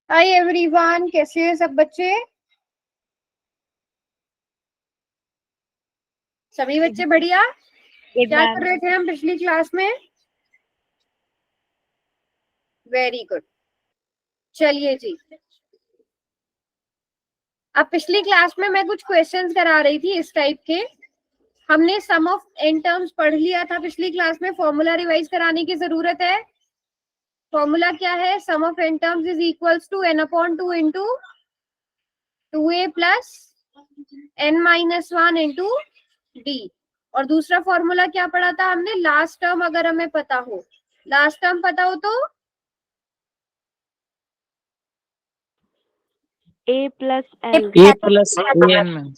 Hi everyone, कैसे हैं सब बच्चे? सभी बच्चे बढ़िया? क्या कर रहे थे हम पिछली क्लास में? Very good. चलिए जी, अब पिछली क्लास में मैं कुछ क्वेश्चंस करा रही थी इस टाइप के। हमने सम ऑफ एन टर्म्स पढ़ लिया था पिछली क्लास में। फॉर्मूला रिवाइज कराने की जरूरत है। फॉर्मूला क्या है? Sum of n terms is equals to n upon two into 2a plus n minus 1 into d. और दूसरा फॉर्मूला क्या पढ़ा था हमने? लास्ट टर्म अगर हमें पता हो, लास्ट टर्म पता हो तो ए प्लस ए प्लस एन में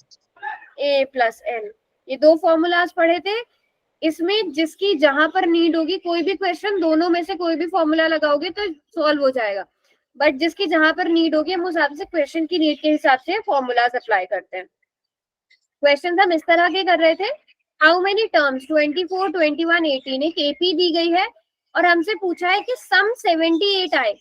ए प्लस एन। ये दो फॉर्मूलाज पढ़े थे। इसमें जिसकी जहां पर नीड होगी, कोई भी क्वेश्चन दोनों में से कोई भी फॉर्मूला लगाओगे तो सॉल्व हो जाएगा। बट जिसकी जहां पर नीड होगी, हम उस हिसाब से क्वेश्चन की नीड के हिसाब से फॉर्मूलाज अप्लाई करते हैं। क्वेश्चन हम इस तरह के कर रहे थे। हाउ मेनी टर्म्स 24, 21, 18 एक एपी दी गई है और हमसे पूछा है कि सम 78 आए।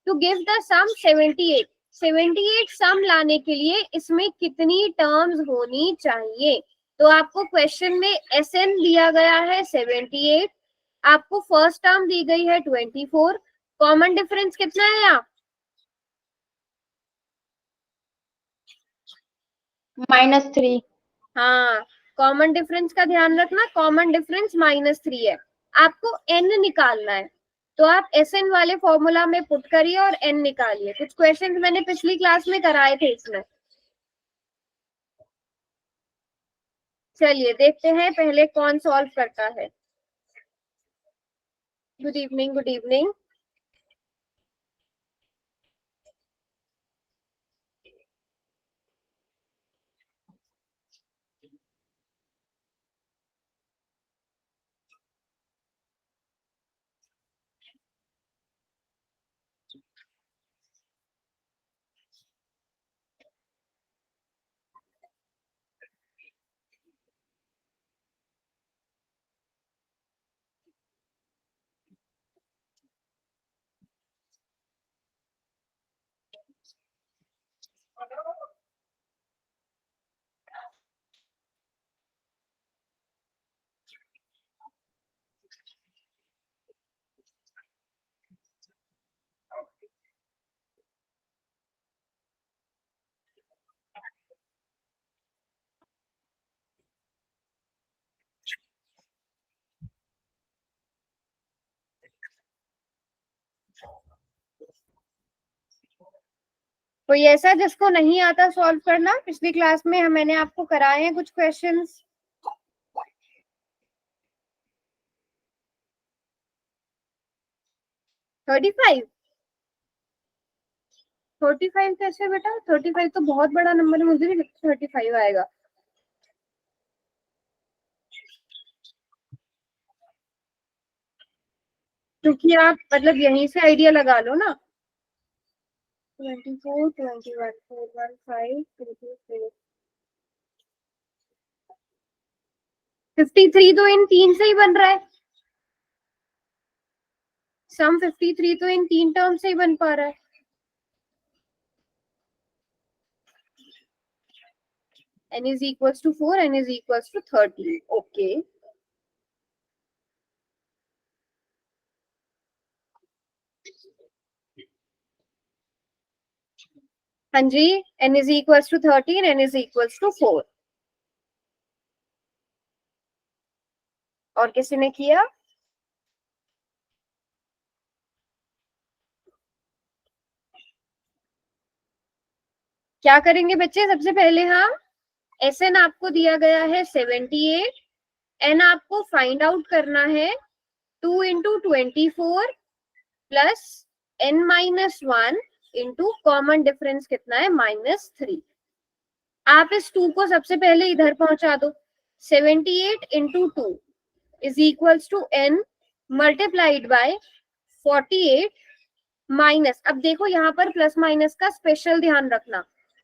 टू गिव द सम 78, 78 सम लाने के लिए इसमें कितनी टर्म्स होनी चाहिए? तो आपको क्वेश्चन में एसएन दिया गया है 78, आपको फर्स्ट टर्म दी गई है 24। कॉमन डिफरेंस कितना है यहाँ? -3। हाँ, कॉमन डिफरेंस का ध्यान रखना, कॉमन डिफरेंस -3 है। आपको एन निकालना है, तो आप एस एन वाले फॉर्मूला में पुट करिए और एन निकालिए। कुछ क्वेश्चंस मैंने पिछली क्लास में कराए थे इसमें। चलिए देखते हैं पहले कौन सॉल्व करता है। Good evening, good evening. कोई ऐसा जिसको नहीं आता सॉल्व करना? पिछली क्लास में मैंने आपको कराए हैं कुछ क्वेश्चंस। थर्टी फाइव 35 कैसे बेटा? 35 तो बहुत बड़ा नंबर है, मुझे नहीं लगता 35 आएगा। क्योंकि आप मतलब यहीं से आइडिया लगा लो ना। 24, 21, 415, 53 तो इन तीन से ही बन रहा है। सम 53 तो इन तीन टर्म से ही बन पा रहा है। n is equals to 4, n is equals to 30. Okay. हाँ जी, n is equals to 13, n is equals to 4. और किसी ने किया? क्या करेंगे बच्चे? सबसे पहले हम एस एन आपको दिया गया है 78, एन आपको फाइंड आउट करना है 2 into 24 plus n minus 1 into common difference कितना है? -3। आप इस 2 को सबसे पहले इधर पहुंचा दो। 78 into 2 is equals to n multiplied by 48 minus, अब देखो यहाँ पर प्लस माइनस का स्पेशल ध्यान रखना,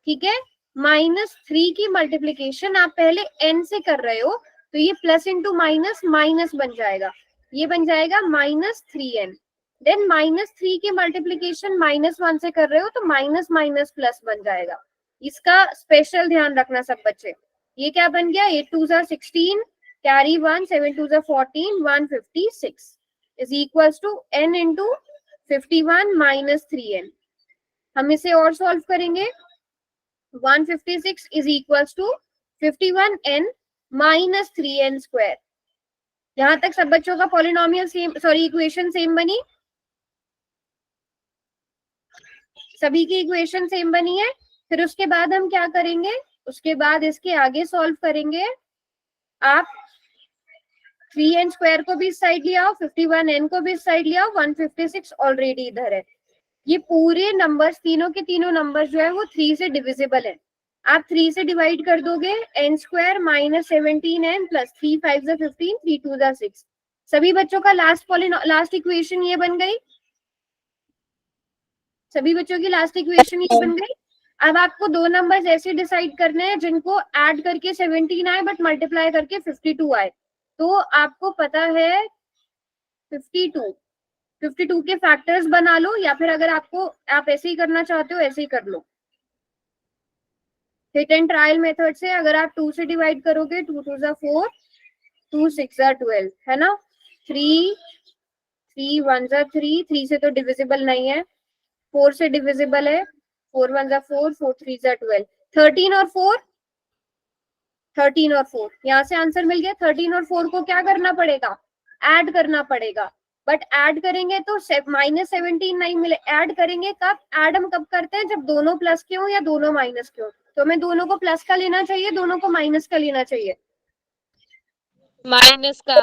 ठीक है? -3 की मल्टीप्लीकेशन आप पहले n से कर रहे हो, तो ये प्लस इंटू माइनस माइनस बन जाएगा, ये बन जाएगा -3n। देन -3 के मल्टीप्लीकेशन -1 से कर रहे हो तो माइनस माइनस प्लस बन जाएगा। इसका स्पेशल ध्यान रखना सब बच्चे। ये क्या बन गया, 8 2 16 carry 1 7 2 14 156 is equals to n into 51 minus 3n। हम इसे और सॉल्व करेंगे। 156 is equals to 51n minus 3n square. यहां तक सब बच्चों का polynomial same, sorry equation same बनी, सभी की इक्वेशन सेम बनी है। फिर उसके बाद हम क्या करेंगे, उसके बाद इसके आगे सॉल्व करेंगे। आप 3n स्क्वायर को भी इस साइड ले आओ, 51n को भी इस साइड ले आओ, 156 ऑलरेडी इधर है। ये पूरे नंबर्स, तीनों के तीनों नंबर्स जो है वो 3 से डिविजिबल है। आप 3 से डिवाइड कर दोगे, n square minus 17n plus 3 5 15 3 2 6। सभी बच्चों का लास्ट इक्वेशन ये बन गई, सभी बच्चों की लास्ट इक्वेशन ये बन गई। अब आपको दो नंबर्स ऐसे डिसाइड करने हैं जिनको ऐड करके 17 आए बट मल्टीप्लाई करके 52 आए। तो आपको पता है 52 के फैक्टर्स बना लो, या फिर अगर आप ऐसे ही करना चाहते हो ऐसे ही कर लो। हिट एंड ट्रायल मेथड से अगर आप 2 से डिवाइड करोगे, 2 2 4 2 6 12 है ना, 3 3 1 3, 3 से तो डिविजिबल नहीं है, 4 से डिविजिबल है, 4 1 4 4 3 12, 13 और 4, 13 और 4 यहाँ से आंसर मिल गया। 13 और 4 को क्या करना पड़ेगा, ऐड करना पड़ेगा। बट ऐड करेंगे तो -17 नहीं मिले। ऐड करेंगे कब, ऐड हम कब करते हैं, जब दोनों प्लस के हो या दोनों माइनस के हो। तो हमें दोनों को प्लस का लेना चाहिए, दोनों को माइनस का लेना चाहिए, माइनस का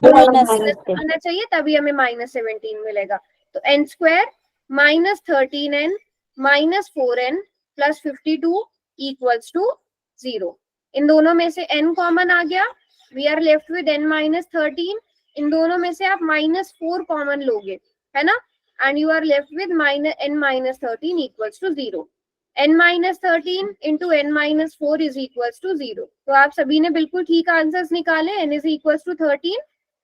लेना चाहिए, तभी हमें -17 मिलेगा। तो n square minus 13n minus 4n plus 52 equals to 0। इन दोनों में से n कॉमन आ गया, we are left with n minus 13। इन दोनों में से आप -4 कॉमन लोगे, है ना, and you are left with n minus 13 equals to 0। n minus 13 into n minus 4 is equals to 0। तो आप सभी ने बिल्कुल ठीक आंसर्स निकाले, n is equals to 13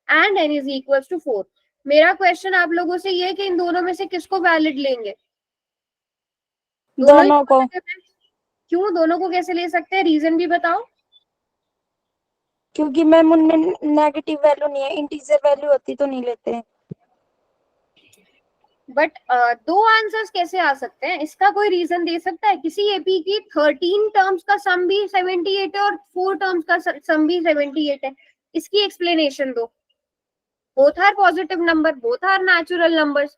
and n is equals to 4। मेरा क्वेश्चन आप लोगों से ये है कि इन दोनों में से किसको वैलिड लेंगे, दोनों को। क्यों, दोनों को कैसे ले सकते हैं, रीजन भी बताओ। क्योंकि मैम उनमें नेगेटिव वैल्यू नहीं है, इंटीजर वैल्यू होती तो नहीं लेते। बट दो आंसर्स कैसे आ सकते हैं, इसका कोई रीजन दे सकता है। किसी एपी की 13 टर्म्स का सम भी 78 है और 4 टर्म्स का सम भी 78 है, इसकी एक्सप्लेनेशन दो। Both are positive number, both are natural numbers,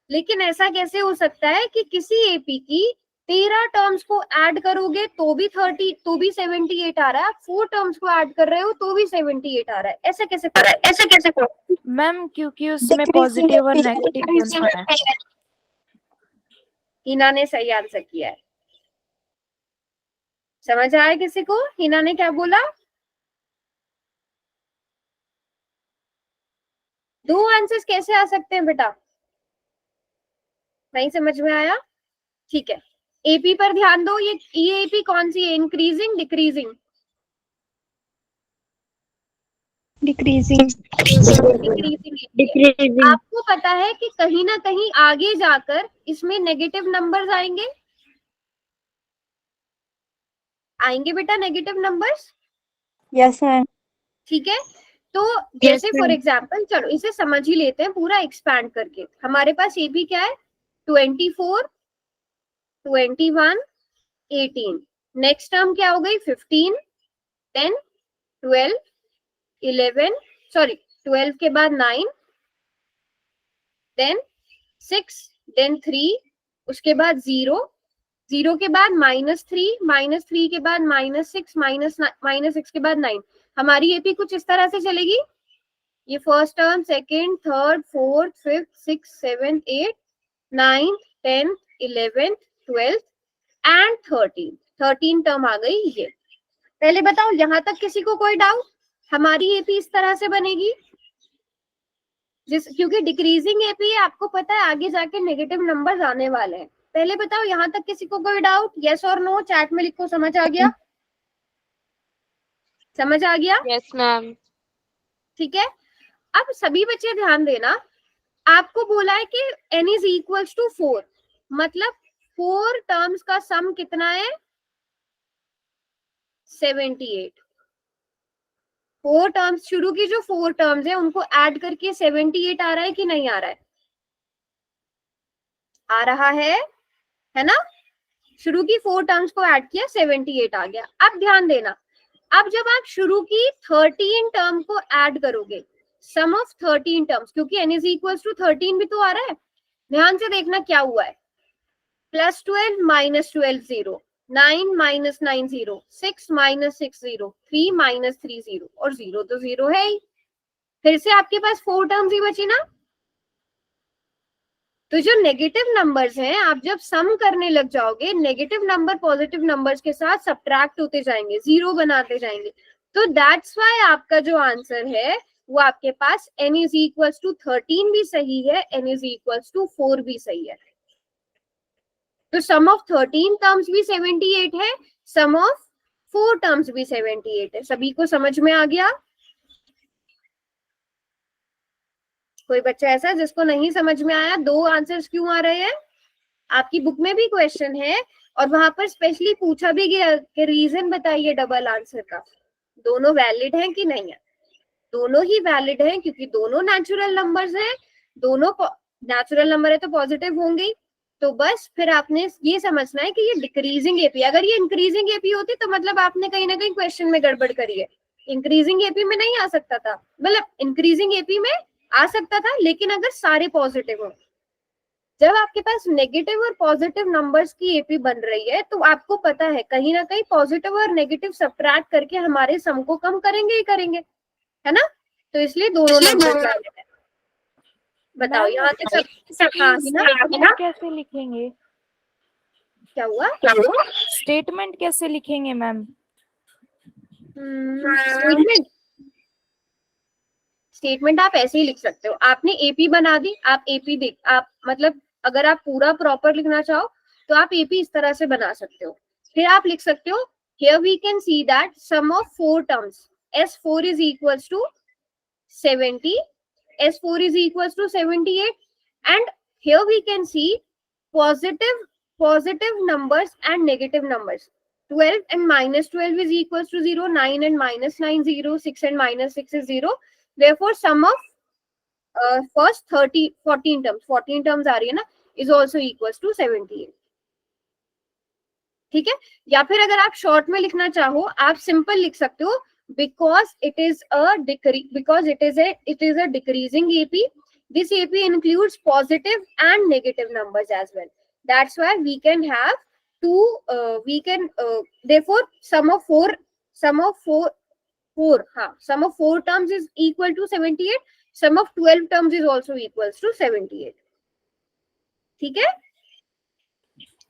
लेकिन ऐसा कैसे हो सकता है कि किसी एपी की 13 टर्म्स को ऐड करोगे तो भी 78 आ रहा है, आप 4 टर्म्स को ऐड कर रहे हो तो भी 78 आ रहा है, ऐसे कैसे मैम क्योंकि उसमें पॉजिटिव और नेगेटिव दोनों है। हिना ने सही आंसर किया है, समझ आया किसी को, हिना ने क्या बोला। दो आंसर्स कैसे आ सकते हैं बेटा, नहीं समझ में आया, ठीक है। एपी पर ध्यान दो, ये एपी कौन सी है, इंक्रीजिंग डिक्रीजिंग, डिक्रीजिंग। डिक्रीजिंग। आपको पता है कि कहीं ना कहीं आगे जाकर इसमें नेगेटिव नंबर्स आएंगे बेटा, नेगेटिव नंबर्स। Yes ma'am. ठीक है, तो जैसे फॉर एग्जाम्पल, चलो इसे समझ ही लेते हैं पूरा एक्सपैंड करके। हमारे पास एपी क्या है, 24 21 18, नेक्स्ट टर्म क्या हो गई, 15 10 12 11, सॉरी 12 के बाद 9 देन 6 देन 3, उसके बाद 0 0 के बाद -3 के बाद -6 -6 के बाद 9। हमारी एपी कुछ इस तरह से चलेगी, ये first term, second, third, fourth, fifth, 6 7 8 9 10 11 12 and 13 term आ गई ये। पहले बताओ यहाँ तक किसी को कोई डाउट, हमारी एपी इस तरह से बनेगी क्योंकि डिक्रीजिंग एपी है, आपको पता है आगे जाके नेगेटिव नंबर्स आने वाले हैं। पहले बताओ यहाँ तक किसी को कोई डाउट, यस और नो चैट में लिखो, समझ आ गया, समझ आ गया। Yes ma'am. ठीक है, अब सभी बच्चे ध्यान देना, आपको बोला है कि n इज इक्वल्स टू 4, मतलब 4 टर्म्स का सम कितना है 78। 4 टर्म्स, शुरू की जो 4 टर्म्स है उनको ऐड करके 78 आ रहा है कि नहीं आ रहा है? आ रहा है ना? शुरू की 4 टर्म्स को ऐड किया 78 आ गया। अब ध्यान देना, अब जब आप शुरू की 13 टर्म को ऐड करोगे, सम ऑफ 13 टर्म्स, क्योंकि n इज इक्वल्स टू 13 भी तो आ रहा है, ध्यान से देखना क्या हुआ है। +12 -12 0, 9 -9 0, 6 -6 0, 3 -3 0, और 0 तो 0 है ही। फिर से आपके पास 4 टर्म्स ही बची ना। तो जो नेगेटिव नंबर्स हैं, आप जब सम करने लग जाओगे, नेगेटिव नंबर पॉजिटिव नंबर्स के साथ सब्ट्रैक्ट होते जाएंगे, जीरो बनाते जाएंगे। तो दैट्स व्हाई आपका जो आंसर है वो आपके पास n इज इक्वल्स टू 13 भी सही है, n इज इक्वल्स टू 4 भी सही है। तो सम ऑफ 13 टर्म्स भी 78 है, सम ऑफ 4 टर्म्स भी 78 है। सभी को समझ में आ गया? कोई बच्चा ऐसा जिसको नहीं समझ में आया? 2 आंसर्स क्यों आ रहे हैं? आपकी बुक में भी क्वेश्चन है और वहां पर स्पेशली पूछा भी गया कि रीजन बताइए डबल आंसर का। दोनों वैलिड हैं कि नहीं है? दोनों ही वैलिड हैं, क्योंकि दोनों नेचुरल नंबर्स हैं। दोनों नेचुरल नंबर है तो पॉजिटिव होंगे ही। तो बस फिर आपने ये समझना है कि ये डिक्रीजिंग एपी, अगर ये इंक्रीजिंग एपी होती तो मतलब आपने कहीं ना कहीं क्वेश्चन में गड़बड़ करी है। इंक्रीजिंग एपी में नहीं आ सकता था, मतलब इंक्रीजिंग एपी में आ सकता था, लेकिन अगर सारे पॉजिटिव हो। जब आपके पास नेगेटिव और पॉजिटिव नंबर्स की एपी बन रही है तो आपको पता है कहीं ना कहीं पॉजिटिव और नेगेटिव सब्ट्रैक्ट करके हमारे सम को कम करेंगे ही करेंगे, है ना? तो इसलिए दोनों नंबर वैलिड है। बताओ मैम यहाँ तक सब? हाँ हिना, स्टेटमेंट कैसे लिखेंगे? क्या हुआ? स्टेटमेंट कैसे लिखेंगे मैम? स्टेटमेंट, स्टेटमेंट आप ऐसे ही लिख सकते हो। आपने एपी बना दी, आप एपी देख, आप मतलब अगर आप पूरा प्रॉपर लिखना चाहो तो आप एपी इस तरह से बना सकते हो। फिर आप लिख सकते हो here we can see that sum of 4 terms s4 is equals to 70, s4 is equals to 78, and here we can see positive numbers and negative numbers. 12 and -12 is equals to 0, 9 and -9 0, 6 and -6 is 0. Therefore sum of first 14 terms आ रही है ना, is also equals to 78. ठीक है? या फिर अगर आप short में लिखना चाहो, आप सिंपल लिख सकते हो because it is a decreasing AP. This AP includes positive and negative numbers as well. That's why we can have therefore sum of four sum of 4 terms is equal to 78. Sum of 12 terms is also equals to 78. ठीक है?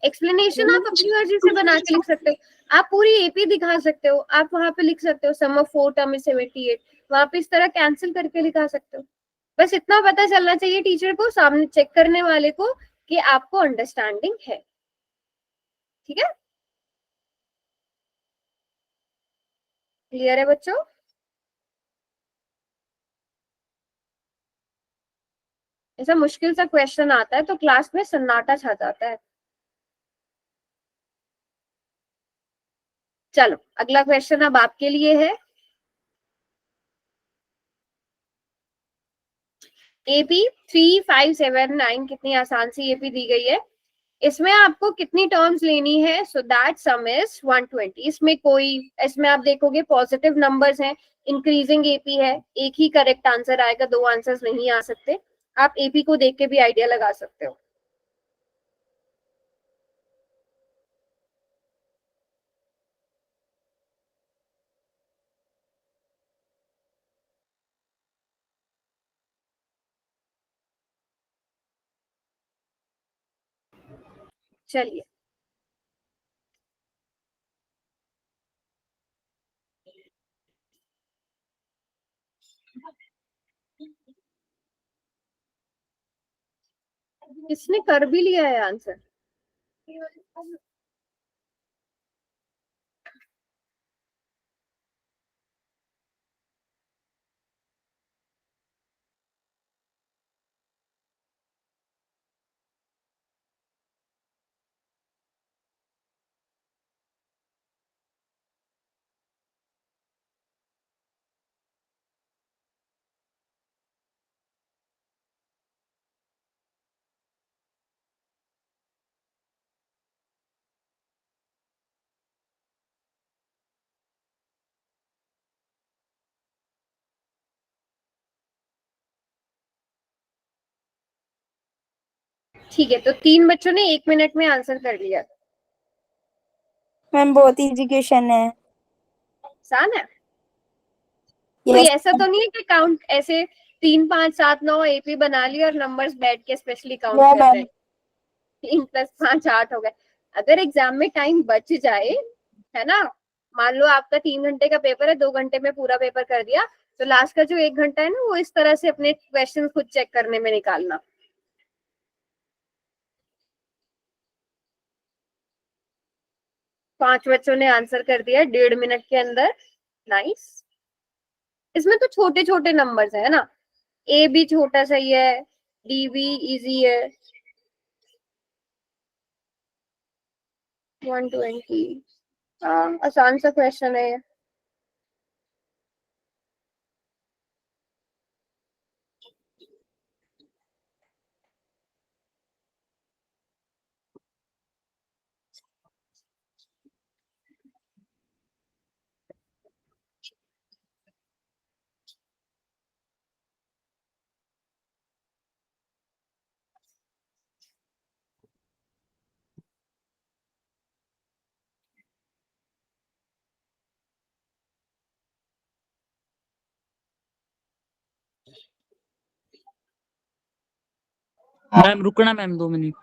Explanation आप अपनी मर्जी से बना के लिख सकते हो, आप पूरी एपी दिखा सकते हो, आप वहां पे लिख सकते हो सम ऑफ 4 टर्म इज 78, वहां पे इस तरह कैंसिल करके लिखा सकते हो। बस इतना पता चलना चाहिए टीचर को, सामने चेक करने वाले को, कि आपको अंडरस्टैंडिंग है। ठीक है? क्लियर है बच्चों? ऐसा मुश्किल सा क्वेश्चन आता है तो क्लास में सन्नाटा छा जाता है। चलो अगला क्वेश्चन अब आपके लिए है। एपी 3579, कितनी आसान सी एपी दी गई है। इसमें आपको कितनी टर्म्स लेनी है? So that some is 120। इसमें आप देखोगे पॉजिटिव नंबर्स हैं, इंक्रीजिंग एपी है, एक ही करेक्ट आंसर आएगा, 2 आंसर्स नहीं आ सकते। आप एपी को देख के भी आइडिया लगा सकते हो। चलिए किसने कर भी लिया है आंसर? ठीक है, तो 3 बच्चों ने 1 मिनट में आंसर कर लिया। मैम बहुत इजी क्वेश्चन है। आसान है। कोई यस ऐसा तो नहीं है कि काउंट ऐसे 3 5 7 9 एपी बना लिया और नंबर्स बैठ के स्पेशली काउंट नो कर रहे मैम। हैं? 3 + 5 8 हो गए। अगर एग्जाम में टाइम बच जाए, है ना, मान लो आपका 3 घंटे का पेपर है, 2 घंटे में पूरा पेपर कर दिया, तो लास्ट का जो 1 घंटा है ना, वो इस तरह से अपने क्वेश्चन खुद चेक करने में निकालना। पांच बच्चों ने आंसर कर दिया 1.5 मिनट के अंदर। नाइस। इसमें तो छोटे छोटे नंबर्स है ना, ए भी छोटा सही है, डी भी इजी है। 120। हाँ, आसान सा क्वेश्चन है ये। मैम रुकना मैम 2 मिनट।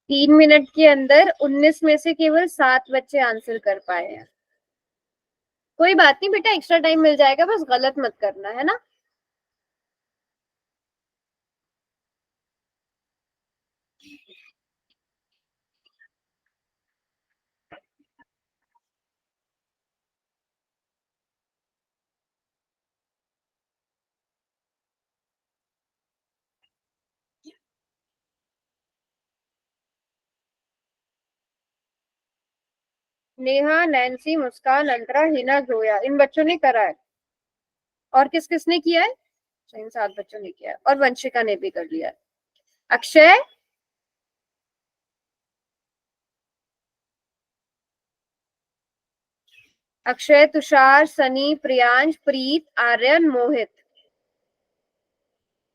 3 मिनट के अंदर 19 में से केवल 7 बच्चे आंसर कर पाए हैं। कोई बात नहीं बेटा, एक्स्ट्रा टाइम मिल जाएगा, बस गलत मत करना, है ना। नेहा, नैन्सी, मुस्कान, अंतरा, हिना, जोया, इन बच्चों ने करा है। और किस किसने किया है? इन 7 बच्चों ने किया है, और वंशिका ने भी कर लिया है। अक्षय, अक्षय, तुषार, सनी, प्रियांश, प्रीत, आर्यन, मोहित।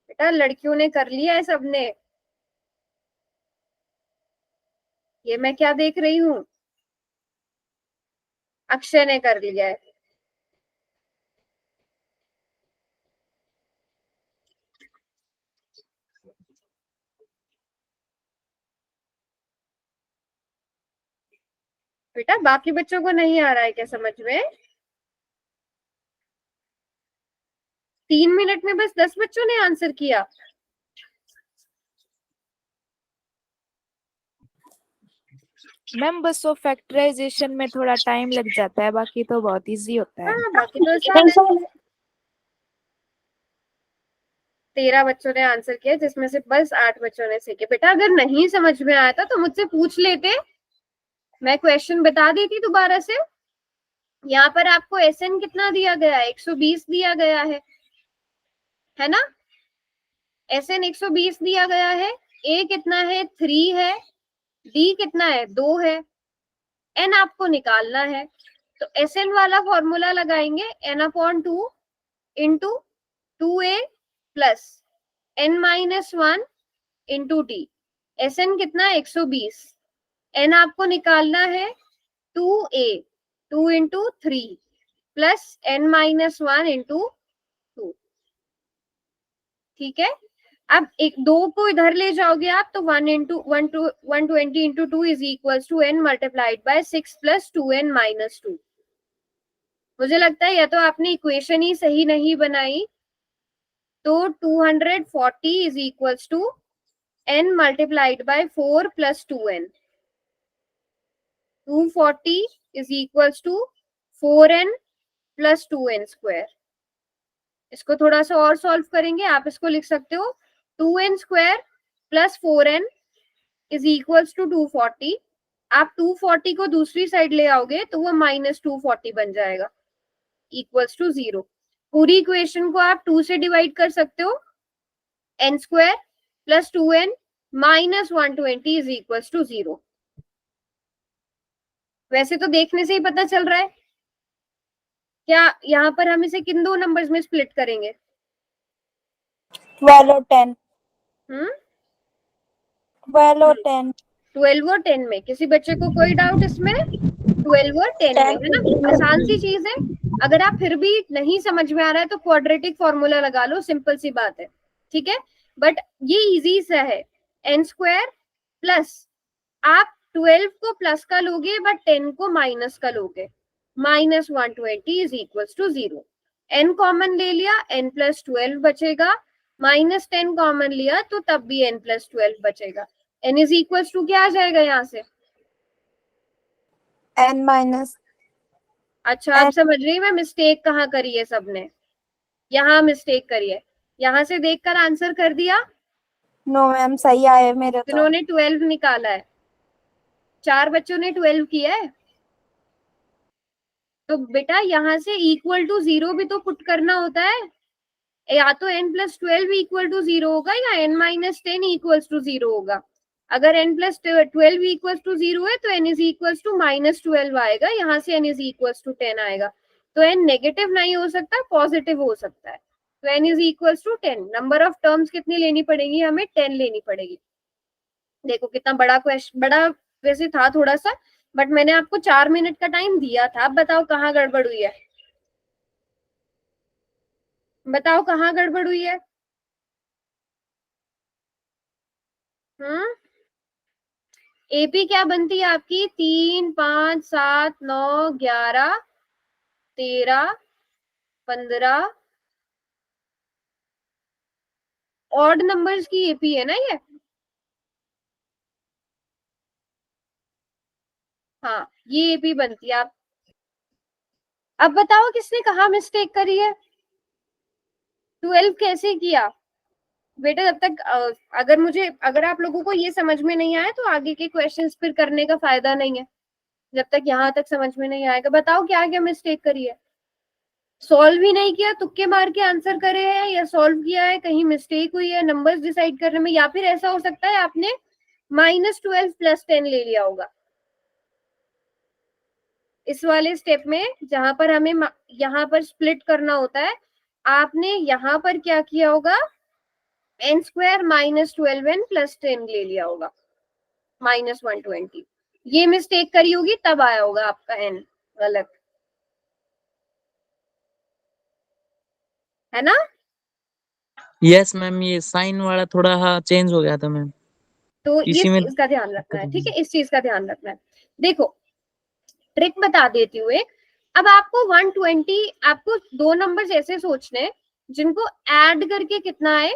बेटा लड़कियों ने कर लिया है सबने। ये मैं क्या देख रही हूँ? अक्षय ने कर लिया है। बेटा बाकी बच्चों को नहीं आ रहा है क्या समझ में? 3 मिनट में बस 10 बच्चों ने आंसर किया। मैम बस वो फैक्टराइजेशन में थोड़ा टाइम लग जाता है, बाकी तो बहुत इजी होता है। हाँ, बाकी तो आसान है। 13 बच्चों ने आंसर किया, जिसमें से बस 8 बच्चों ने सही किया। बेटा अगर नहीं समझ में आया था तो मुझसे पूछ लेते, मैं क्वेश्चन बता देती दोबारा से। यहाँ पर आपको एसएन कितना दिया गया है? 120 दिया गया है ना। एसएन 120 दिया गया है। ए कितना है? 3 है। डी कितना है? 2 है। एन आपको निकालना है, तो एसएन वाला फॉर्मूला लगाएंगे, n/2 into 2a plus n-1 into t. S n कितना? 120। एन आपको निकालना है 2a, 2 into 3 plus n-1 into 2। ठीक है। अब एक 2 को इधर ले जाओगे आप, तो 120 into 2 is equal to n multiplied by 6 plus 2n-2। मुझे लगता है या तो आपने इक्वेशन ही सही नहीं बनाई, तो 240 is equal to n multiplied by 4 plus 2n। 240 is equal to 4n plus 2n square. इसको थोड़ा सा और सॉल्व करेंगे, आप इसको लिख सकते हो 2n square plus 4n is equals to 240। आप 240 को दूसरी साइड ले आओगे तो वो -240 बन जाएगा, इक्वल्स टू 0। पूरी इक्वेशन को आप 2 से डिवाइड कर सकते हो, n square plus 2n minus 120 is equals to 0। वैसे तो देखने से ही पता चल रहा है। क्या यहाँ पर हम इसे किन दो नंबर्स में स्प्लिट करेंगे? 12 और 10। 12 और 10। 12 और 10 में किसी बच्चे को कोई डाउट इसमें? 12 और 10 में, है ना? आसान सी चीज है। अगर आप फिर भी नहीं समझ में आ रहा है तो क्वाड्रेटिक फॉर्मूला लगा लो, सिंपल सी बात है, ठीक है? बट ये इजी सा है, n स्क्वायर प्लस आप 12 को प्लस का लोगे बट 10 को माइनस का लोगे, minus 120 is equal to 0। n common ले लिया, n प्लस 12 बचेगा, माइनस 10 कॉमन लिया तो तब भी n प्लस 12 बचेगा। n इज इक्वल टू क्या आ जाएगा यहाँ से? n minus. अच्छा, आप समझ रही मैं मिस्टेक कहाँ करी है सबने? यहाँ मिस्टेक करी है, यहाँ से देखकर आंसर कर दिया। नो मैम, सही आए मेरे तो। जिन्होंने 12 निकाला है, 4 बच्चों ने 12 किया है, तो बेटा यहाँ से इक्वल टू 0 भी तो पुट करना होता है। या तो n प्लस 12 इक्वल टू 0 होगा या n माइनस 10 इक्वल टू 0 होगा। अगर n प्लस 12 इक्वल टू 0 है तो n is equal to minus 12 आएगा, यहाँ से n इज इक्वल टू 10 आएगा। तो n नेगेटिव नहीं हो सकता, पॉजिटिव हो सकता है। तो n is equal to 10। Number of terms कितनी लेनी पड़ेगी हमें? 10 लेनी पड़ेगी। देखो कितना बड़ा क्वेश्चन, बड़ा वैसे था थोड़ा सा, बट मैंने आपको 4 मिनट का टाइम दिया था। अब बताओ कहाँ गड़बड़ हुई है, बताओ कहाँ गड़बड़ हुई है? एपी क्या बनती है आपकी? 3, 5, 7, 9, 11, 13, 15 ऑड नंबर्स की एपी है ना ये? हाँ, ये एपी बनती है। आप अब बताओ किसने कहा मिस्टेक करी है? 12 कैसे किया बेटा? जब तक अगर आप लोगों को ये समझ में नहीं आया तो आगे के क्वेश्चंस फिर करने का फायदा नहीं है। जब तक यहाँ तक समझ में नहीं आएगा, बताओ क्या क्या मिस्टेक करी है? सॉल्व ही नहीं किया, तुक्के मार के आंसर करे हैं, या सॉल्व किया है कहीं मिस्टेक हुई है नंबर्स डिसाइड करने में, या फिर ऐसा हो सकता है आपने -12 प्लस 10 ले लिया होगा इस वाले स्टेप में, जहां पर हमें यहाँ पर स्प्लिट करना होता है। आपने यहाँ पर क्या किया होगा? n स्क्वायर -12n प्लस 10 ले लिया होगा, -120। ये मिस्टेक करी होगी तब आया होगा आपका n गलत, है ना? यस मैम, ये साइन वाला थोड़ा हाँ चेंज हो गया था मैम, तो ये इसी में चीज का ध्यान रखना है, ठीक है? इस चीज का ध्यान रखना है। देखो ट्रिक बता देती हूँ एक। अब आपको 120, आपको दो नंबर्स ऐसे सोचने हैं जिनको ऐड करके कितना है,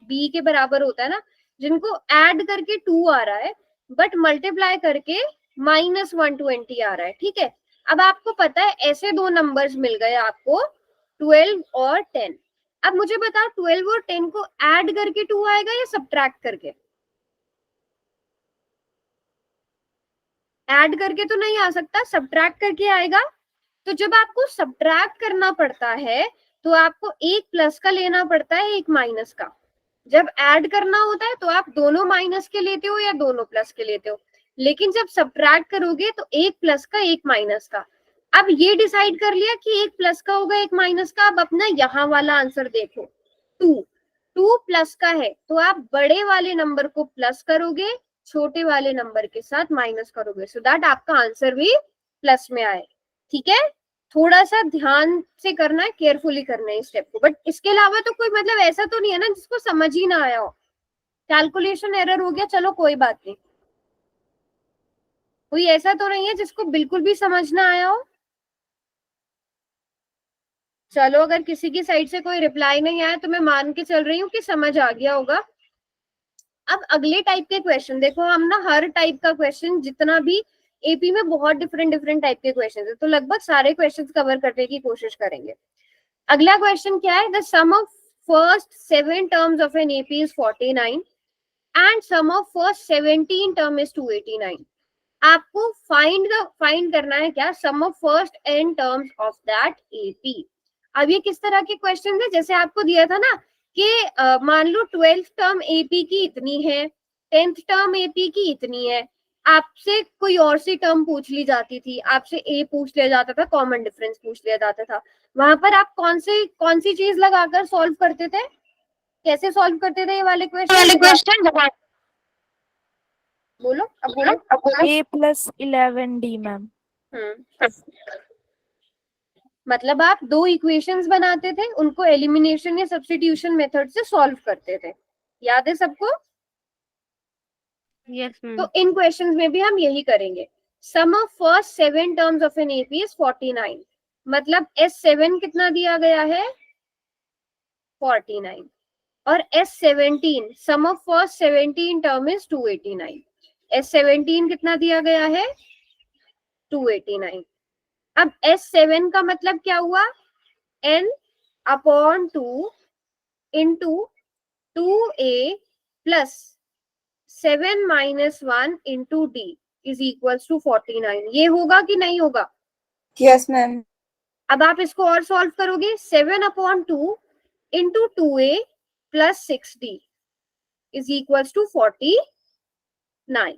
b के बराबर होता है ना, जिनको ऐड करके 2 आ रहा है बट मल्टीप्लाई करके -120 आ रहा है, ठीक है? अब आपको पता है ऐसे दो नंबर्स मिल गए आपको, 12 और 10। अब मुझे बताओ 12 और 10 को ऐड करके 2 आएगा या सब्ट्रैक्ट करके? ऐड करके तो नहीं आ सकता, सब्ट्रैक्ट करके आएगा। तो जब आपको सब्ट्रैक्ट करना पड़ता है तो आपको एक प्लस का लेना पड़ता है, एक माइनस का। जब ऐड करना होता है तो आप दोनों माइनस के लेते हो या दोनों प्लस के लेते हो, लेकिन जब सब्ट्रैक्ट करोगे तो एक प्लस का एक माइनस का। अब ये डिसाइड कर लिया कि एक प्लस का होगा एक माइनस का। अब अपना यहाँ वाला आंसर देखो, 2 प्लस का है तो आप बड़े वाले नंबर को प्लस करोगे, छोटे वाले नंबर के साथ माइनस करोगे, सो दैट आपका आंसर भी प्लस में आए, ठीक है? थोड़ा सा ध्यान से करना है, केयरफुली करना है इस स्टेप को। बट इसके अलावा तो कोई मतलब ऐसा तो नहीं है ना जिसको समझ ही ना आया हो? कैलकुलेशन एरर हो गया, चलो कोई बात नहीं। कोई ऐसा तो नहीं है जिसको बिल्कुल भी समझ ना आया हो? चलो अगर किसी की साइड से कोई रिप्लाई नहीं आया तो मैं मान के चल रही हूँ कि समझ आ गया होगा। अब अगले टाइप के क्वेश्चन देखो, हम ना हर टाइप का क्वेश्चन, जितना भी एपी में बहुत डिफरेंट टाइप के क्वेश्चन है, तो लगभग सारे क्वेश्चन कवर करने की कोशिश करेंगे। अगला क्वेश्चन क्या है? The sum of first 7 terms of an AP is 49 and sum of first 17 term is 289। आपको फाइंड करना है क्या? Sum of first n terms of that AP. अब ये किस तरह के क्वेश्चन है? जैसे आपको दिया था ना कि मान लो 12th टर्म एपी की इतनी है, 10th टर्म एपी की इतनी है, आपसे कोई और सी टर्म पूछ ली जाती थी, आपसे ए पूछ लिया जाता था, कॉमन डिफरेंस पूछ लिया जाता था, वहां पर आप कौन सी चीज लगाकर सॉल्व करते थे, कैसे सॉल्व करते थे ये वाले क्वेश्चन? बोलो, अब बोलो। A+11D ma'am. मतलब आप दो इक्वेशंस बनाते थे, उनको एलिमिनेशन या सब्स्टिट्यूशन मेथड से सॉल्व करते थे, याद है सबको? Yes ma'am. तो इन क्वेश्चंस में भी हम यही करेंगे। Sum of first 7 terms of an AP is 49, मतलब S7 कितना दिया गया है? 49, और S17 sum of first 17 term is 289, S17 कितना दिया गया है? 289। अब S7 का मतलब क्या हुआ? n/2 into 2a plus 7 - 1 into d is equals to 49। ये होगा कि नहीं होगा? Yes ma'am. अब आप इसको और सॉल्व करोगे, 7/2 into 2a plus 6d is equals to 49।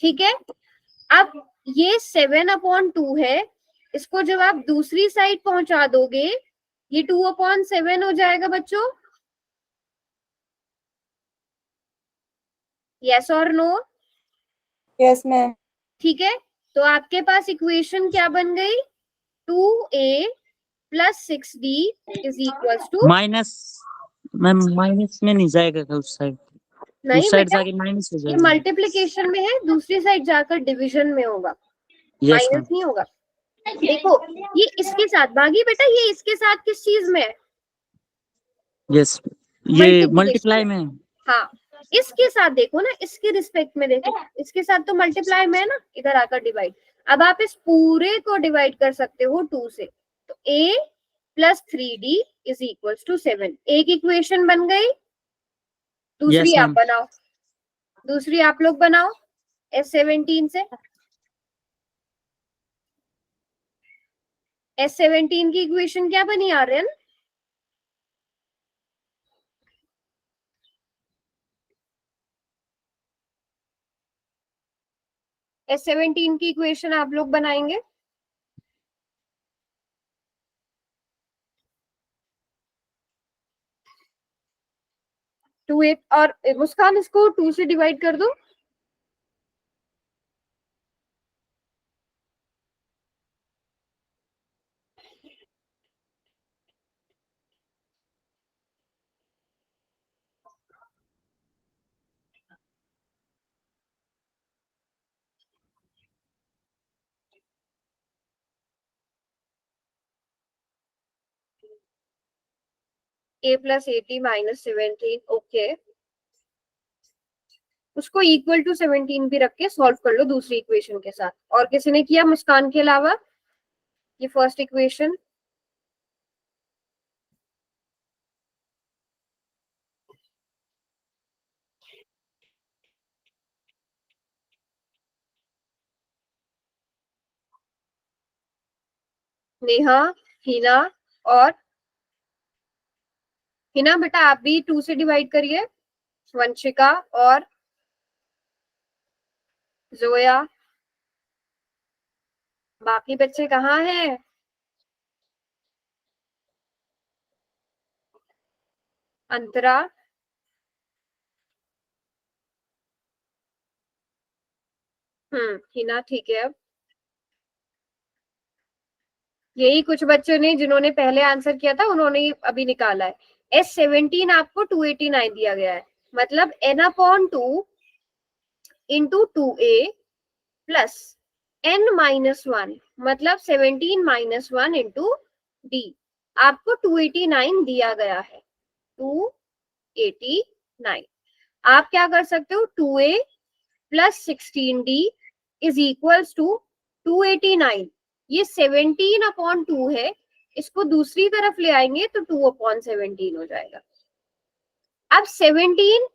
ठीक है, अब ये 7/2 है, इसको जब आप दूसरी साइड पहुंचा दोगे ये 2/7 हो जाएगा बच्चों, यस और नो? Yes ma'am. ठीक है, तो आपके पास इक्वेशन क्या बन गई? 2a plus 6d is equals to, minus ma'am, minus में नहीं जाएगा क्या उस साइड? नहीं उस साइड बेटा, जाके माइनस हो ये जाएगा। मल्टीप्लिकेशन में है, दूसरी साइड जाकर डिवीजन में होगा, यस मैम। माइनस नहीं होगा। देखो ये इसके साथ भागी बेटा, ये इसके साथ किस चीज में है? यस, ये Multiplication मल्टीप्लाई में है। हाँ, इसके साथ देखो ना, इसके रिस्पेक्ट में देखो, इसके साथ तो मल्टीप्लाई में है ना, इधर आकर डिवाइड। अब आप इस पूरे को डिवाइड कर सकते हो 2 से, तो a plus 3d is equals to 7। एक इक्वेशन बन गई, दूसरी Yes, आप ma'am. बनाओ, दूसरी आप लोग बनाओ S17 से। S17 की इक्वेशन क्या बनी आर्यन? S17 की इक्वेशन आप लोग बनाएंगे। टू एट, और मुस्कान इसको 2 से डिवाइड कर दो। a प्लस 80 माइनस 17, ओके, उसको इक्वल टू 17 भी रख के सॉल्व कर लो दूसरी इक्वेशन के साथ। और किसी ने किया मुस्कान के अलावा ये फर्स्ट इक्वेशन? नेहा, हिना, और हिना बेटा आप भी 2 से डिवाइड करिए। वंशिका और जोया, बाकी बच्चे कहाँ हैं? अंतरा, हिना ठीक है। अब यही कुछ बच्चों ने जिन्होंने पहले आंसर किया था उन्होंने अभी निकाला है। S17 आपको 289 दिया गया है, मतलब n/2 into 2a plus n-1 मतलब 17 - 1 इंटू d, आपको 289 दिया गया है, 289। आप क्या कर सकते हो, 2a plus 16d is equals to 289। ये 17/2 है, इसको दूसरी तरफ ले आएंगे तो 2/17 हो जाएगा। अब 17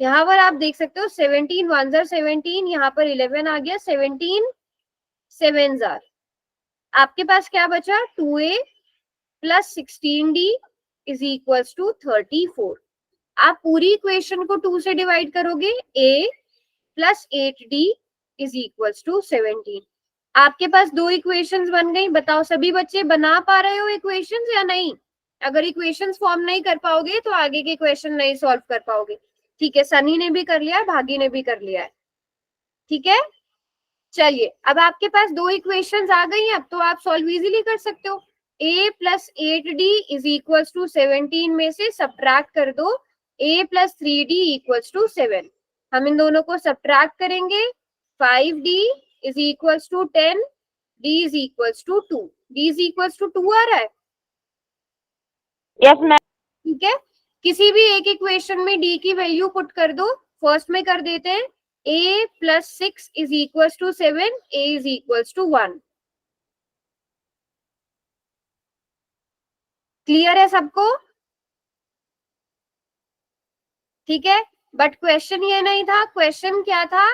यहाँ पर आप देख सकते हो, 17 1 जार 17, यहाँ पर 11 आ गया, 17 7 जार, आपके पास क्या बचा, 2a plus 16d is equals to 34। आप पूरी इक्वेशन को 2 से डिवाइड करोगे, a plus 8d is equals to 17। आपके पास दो इक्वेशंस बन गई। बताओ सभी बच्चे बना पा रहे हो इक्वेशंस या नहीं? अगर इक्वेशंस फॉर्म नहीं कर पाओगे तो आगे के क्वेश्चन नहीं सॉल्व कर पाओगे। ठीक है, सनी ने भी कर लिया है, भागी ने भी कर लिया है। ठीक है, चलिए अब आपके पास दो इक्वेशंस आ गई हैं, अब तो आप सॉल्व इजीली कर सकते हो। a plus 8d is equals to 17 में से सब्ट्रैक्ट कर दो a plus 3d equals to 7। हम इन दोनों को सब्ट्रैक्ट करेंगे। 5d is equals to 10, d is equals to 2। d is equals to 2 आ रहा है? Yes ma'am. ठीक है, किसी भी एक इक्वेशन में d की वैल्यू पुट कर दो। फर्स्ट में कर देते हैं a plus 6 is equals to 7, a is equals to 1। Clear है सबको? ठीक है, बट क्वेश्चन ये नहीं था। क्वेश्चन क्या था?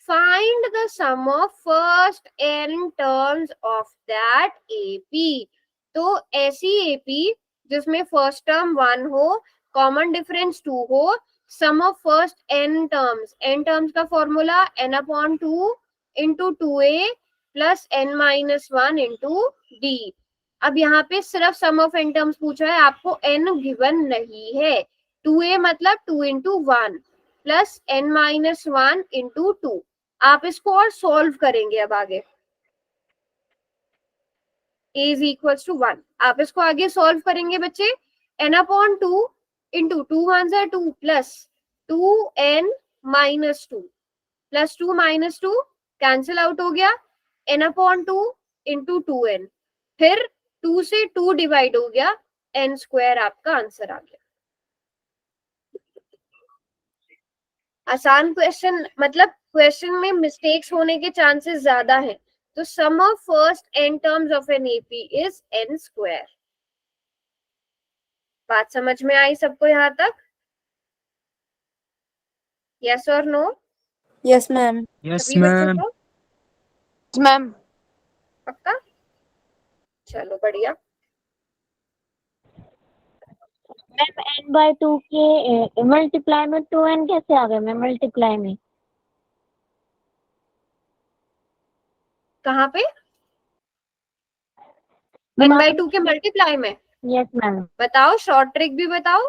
Find the sum of first n terms of that AP। तो ऐसी AP जिसमें फर्स्ट टर्म 1 हो, कॉमन डिफरेंस 2 हो, sum of first n terms. n terms का formula n/2 into 2a plus n-1 into d। अब यहाँ पे सिर्फ सम ऑफ n टर्म्स पूछा है, आपको n गिवन नहीं है। 2a मतलब 2 इंटू 1 प्लस n-1 इंटू 2। आप इसको और सॉल्व करेंगे अब आगे। a इज इक्वल टू 1, आप इसको आगे सॉल्व करेंगे बच्चे। n/2 इंटू 2 1 जा 2 plus 2n-2 plus 2 - 2 cancel out हो गया। n/2 इंटू 2n, फिर 2 से 2 डिवाइड हो गया, n² आपका आंसर आ गया। आसान क्वेश्चन, मतलब क्वेश्चन में मिस्टेक्स होने के चांसेस ज्यादा हैं। तो sum of first n terms of an AP is n²। बात समझ में आई सबको यहाँ तक? यस और नो? Yes ma'am. यस सभी बच्चों मैम। को मैम पक्का? चलो बढ़िया। मैम n/2 के मल्टीप्लाई में 2n कैसे आ गए मैम? मल्टीप्लाई में कहाँ पे? n/2 के मल्टीप्लाई में? Yes ma'am. बताओ, शॉर्ट ट्रिक भी बताओ।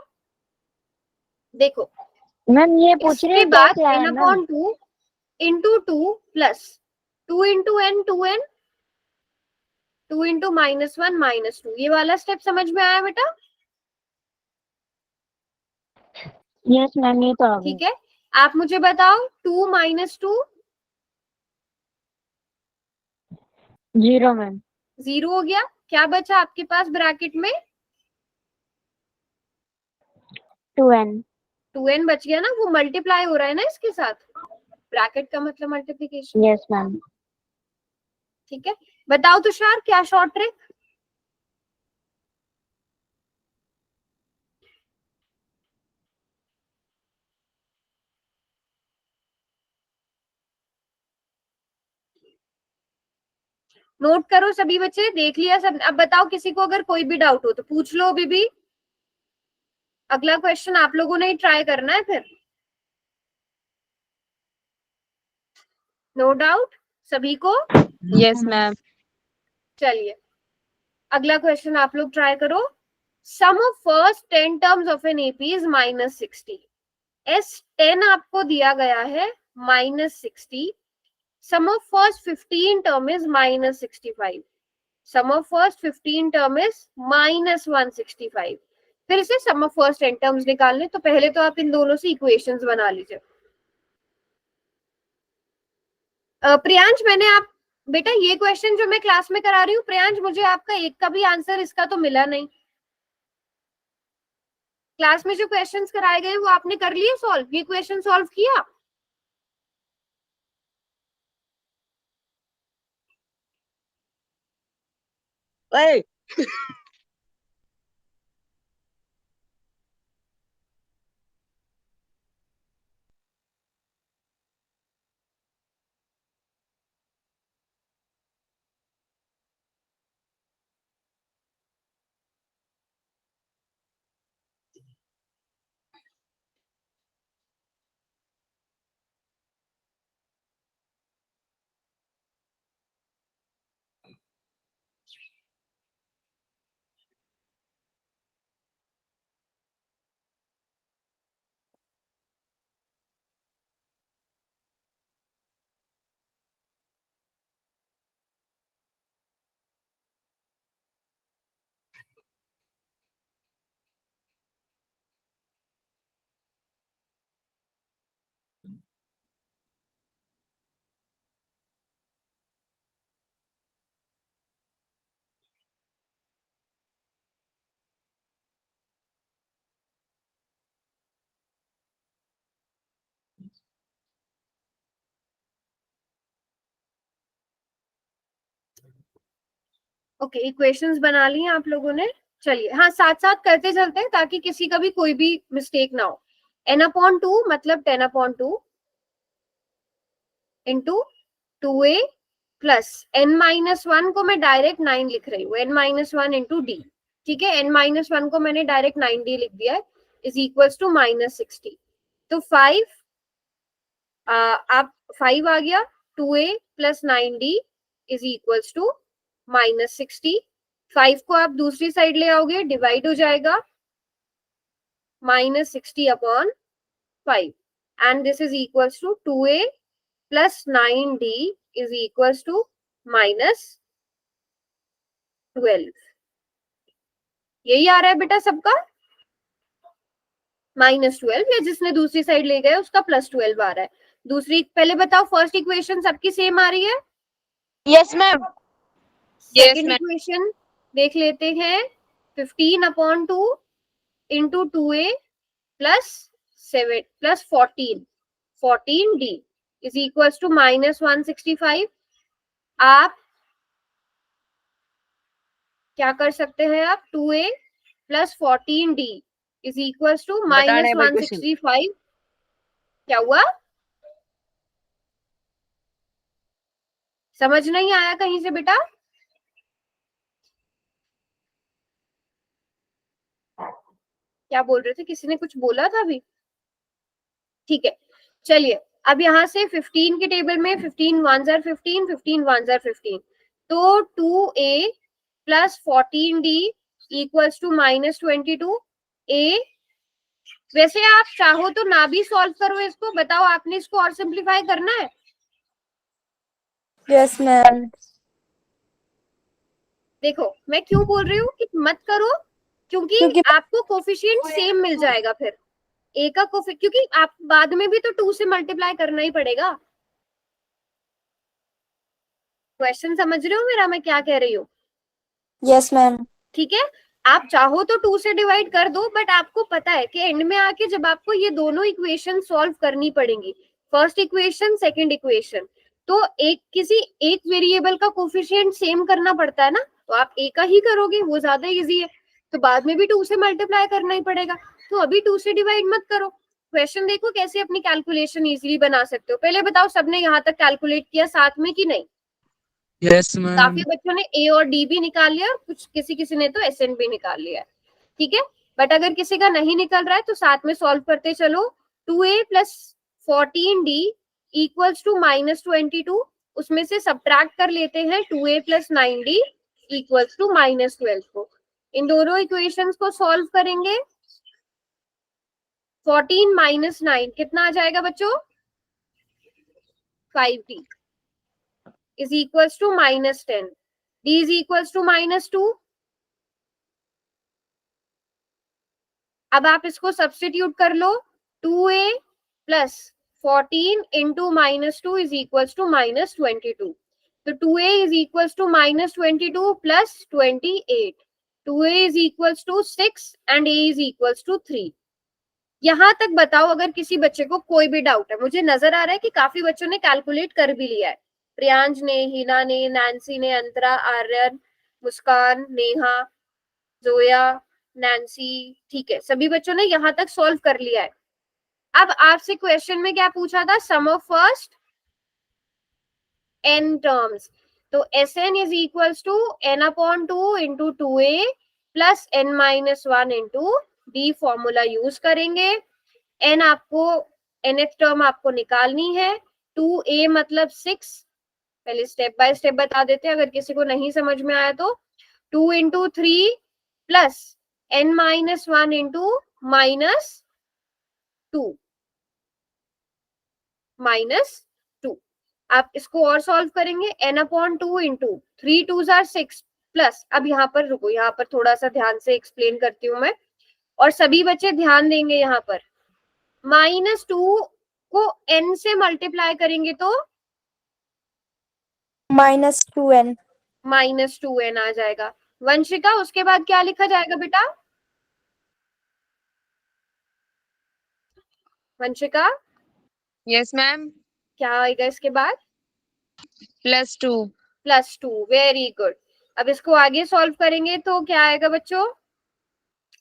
देखो मैम ये पूछ रही इसके हूँ बाद कैसे आया ma'am? n/2 into 2 plus 2 into n 2n 2 into -1 -2। ये वाला स्टेप समझ में आया बेटा? यस मैम ये तो आ गया। ठीक है, आप मुझे बताओ 2 - 2 0 मैम। 0 हो गया। क्या बचा आपके पास ब्रैकेट में? 2n। 2n बच गया ना, वो मल्टीप्लाई हो रहा है ना इसके साथ। ब्रैकेट का मतलब मल्टीप्लिकेशन। Yes ma'am. ठीक है, बताओ तुषार क्या शॉर्ट ट्रिक? नोट करो सभी बच्चे, देख लिया सब। अब बताओ किसी को अगर कोई भी डाउट हो तो पूछ लो अभी भी। अगला क्वेश्चन आप लोगों ने ही ट्राई करना है फिर। नो डाउट सभी को? Yes ma'am. चलिए अगला क्वेश्चन आप लोग ट्राई करो। Sum of first 10 terms of an AP is -60। S10 आपको दिया गया है -60। Sum of first 15 term is -65। Sum of first 15 term is -165। फिर से सम ऑफ फर्स्ट 10 टर्म्स निकालने, तो पहले तो आप इन दोनों से इक्वेशंस बना लीजिए। प्रियांश, मैंने आप बेटा ये क्वेश्चन जो मैं क्लास में करा रही हूँ, प्रियांश मुझे आपका एक का भी आंसर इसका तो मिला नहीं। क्लास में जो क्वेश्चंस कराए गए वो आपने कर लिए सॉल्व? ये क्वेश्चन सॉल्व किया? Hey. ओके, इक्वेशंस बना ली हैं आप लोगों ने। चलिए, हाँ, साथ साथ करते चलते हैं ताकि किसी का भी कोई भी मिस्टेक ना हो। n/2 मतलब 10/2 इंटू 2a प्लस n-1 को मैं डायरेक्ट 9 लिख रही हूँ, n-1 इंटू डी। ठीक है, n-1 को मैंने डायरेक्ट 9d लिख दिया है, इज इक्वल्स टू -60। तो 5 आप 5 आ गया, 2a plus 9d is equals to -60। 5 को आप दूसरी साइड ले आओगे, डिवाइड हो जाएगा, -60/5, and this is equals to 2a plus 9d is equals to -12। यही आ रहा है बेटा सबका, -12, या जिसने दूसरी साइड ले गए उसका +12 आ रहा है। दूसरी, पहले बताओ, फर्स्ट इक्वेशन सबकी सेम आ रही है? Yes ma'am. सेकेंड इक्वेशन देख लेते हैं, 15/2 into 2a plus 7 plus 14d is equals to -165। आप क्या कर सकते हैं, आप 2a plus 14d is equals to -165। क्या हुआ, समझ नहीं आया कहीं से बेटा? क्या बोल रहे थे, किसी ने कुछ बोला था अभी? ठीक है, चलिए, अब यहाँ से 15 के टेबल में 15 1s are 15, 15 1s are 15, तो 2a plus 14d equals to -22। a, वैसे आप चाहो तो ना भी सॉल्व करो इसको, बताओ आपने इसको और सिंप्लीफाई करना है? Yes ma'am. देखो, मैं क्यों बोल रही हूँ कि मत करो, क्योंकि आपको कोफिशिएंट सेम मिल जाएगा फिर। a का क्योंकि आप बाद में भी तो 2 से मल्टीप्लाई करना ही पड़ेगा। क्वेश्चन समझ रहे हो मेरा, मैं क्या कह रही हूँ? Yes ma'am. ठीक है, आप चाहो तो 2 से डिवाइड कर दो, बट आपको पता है कि एंड में आके जब आपको ये दोनों इक्वेशन सॉल्व करनी पड़ेंगी, फर्स्ट इक्वेशन सेकंड इक्वेशन, तो किसी एक वेरिएबल का कोफिशिएंट सेम करना पड़ता है ना, तो आप a का ही करोगे, वो ज्यादा इजी है। तो बाद में भी 2 से मल्टीप्लाई करना ही पड़ेगा, तो अभी 2 से डिवाइड मत करो। क्वेश्चन देखो कैसे अपनी कैलकुलेशन इजीली बना सकते हो। पहले बताओ, सबने यहाँ तक कैलकुलेट किया साथ में कि नहीं? Yes ma'am. काफी बच्चों ने ए और डी भी निकाल लिया, कुछ किसी ने तो एस एन भी निकाल लिया है। ठीक है, बट अगर किसी का नहीं निकल रहा है तो साथ में सॉल्व करते चलो। 2a plus 14d equals to -22, उसमें से सब्ट्रैक्ट कर लेते हैं 2a plus 9d equals to -12 को। इन दोनों इक्वेशंस को सॉल्व करेंगे, 14 माइनस 9 कितना आ जाएगा बच्चों? 5d is equals to -10, d is equals to -2। अब आप इसको सब्स्टिट्यूट कर लो, 2a plus 14 into -2 is equals to -22। तो 2a is equals to -22 plus 28, 2a is equals to 6 and a is equals to 3। यहाँ तक बताओ, अगर किसी बच्चे को कोई भी डाउट है। मुझे नजर आ रहा है कि काफी बच्चों ने कैलकुलेट कर भी लिया है, प्रियांश ने, हिना ने, नैन्सी ने, अंतरा, आर्यन, मुस्कान, नेहा, जोया, नैन्सी, ठीक है, सभी बच्चों ने यहाँ तक सॉल्व कर लिया है। अब आपसे क्वेश्चन में क्या पूछा था, sum of first n terms, तो Sn is equals to n/2 into 2a plus n-1 into d formula use करेंगे। n आपको, nth टर्म आपको निकालनी है, 2a मतलब 6, पहले स्टेप बाय स्टेप बता देते हैं अगर किसी को नहीं समझ में आया तो। 2 इंटू 3 प्लस n-1 इंटू -2 -2। आप इसको और सॉल्व करेंगे, n/2 into 3 2s are 6 plus, अब यहाँ पर रुको, यहाँ पर थोड़ा सा ध्यान से एक्सप्लेन करती हूँ मैं, और सभी बच्चे ध्यान देंगे। यहाँ पर -2 को n से मल्टीप्लाई करेंगे तो -2n। -2n आ जाएगा। वंशिका, उसके बाद क्या लिखा जाएगा बेटा? Vanshika, yes ma'am. क्या आएगा इसके बाद? +2। +2, वेरी गुड। अब इसको आगे सॉल्व करेंगे तो क्या आएगा बच्चों?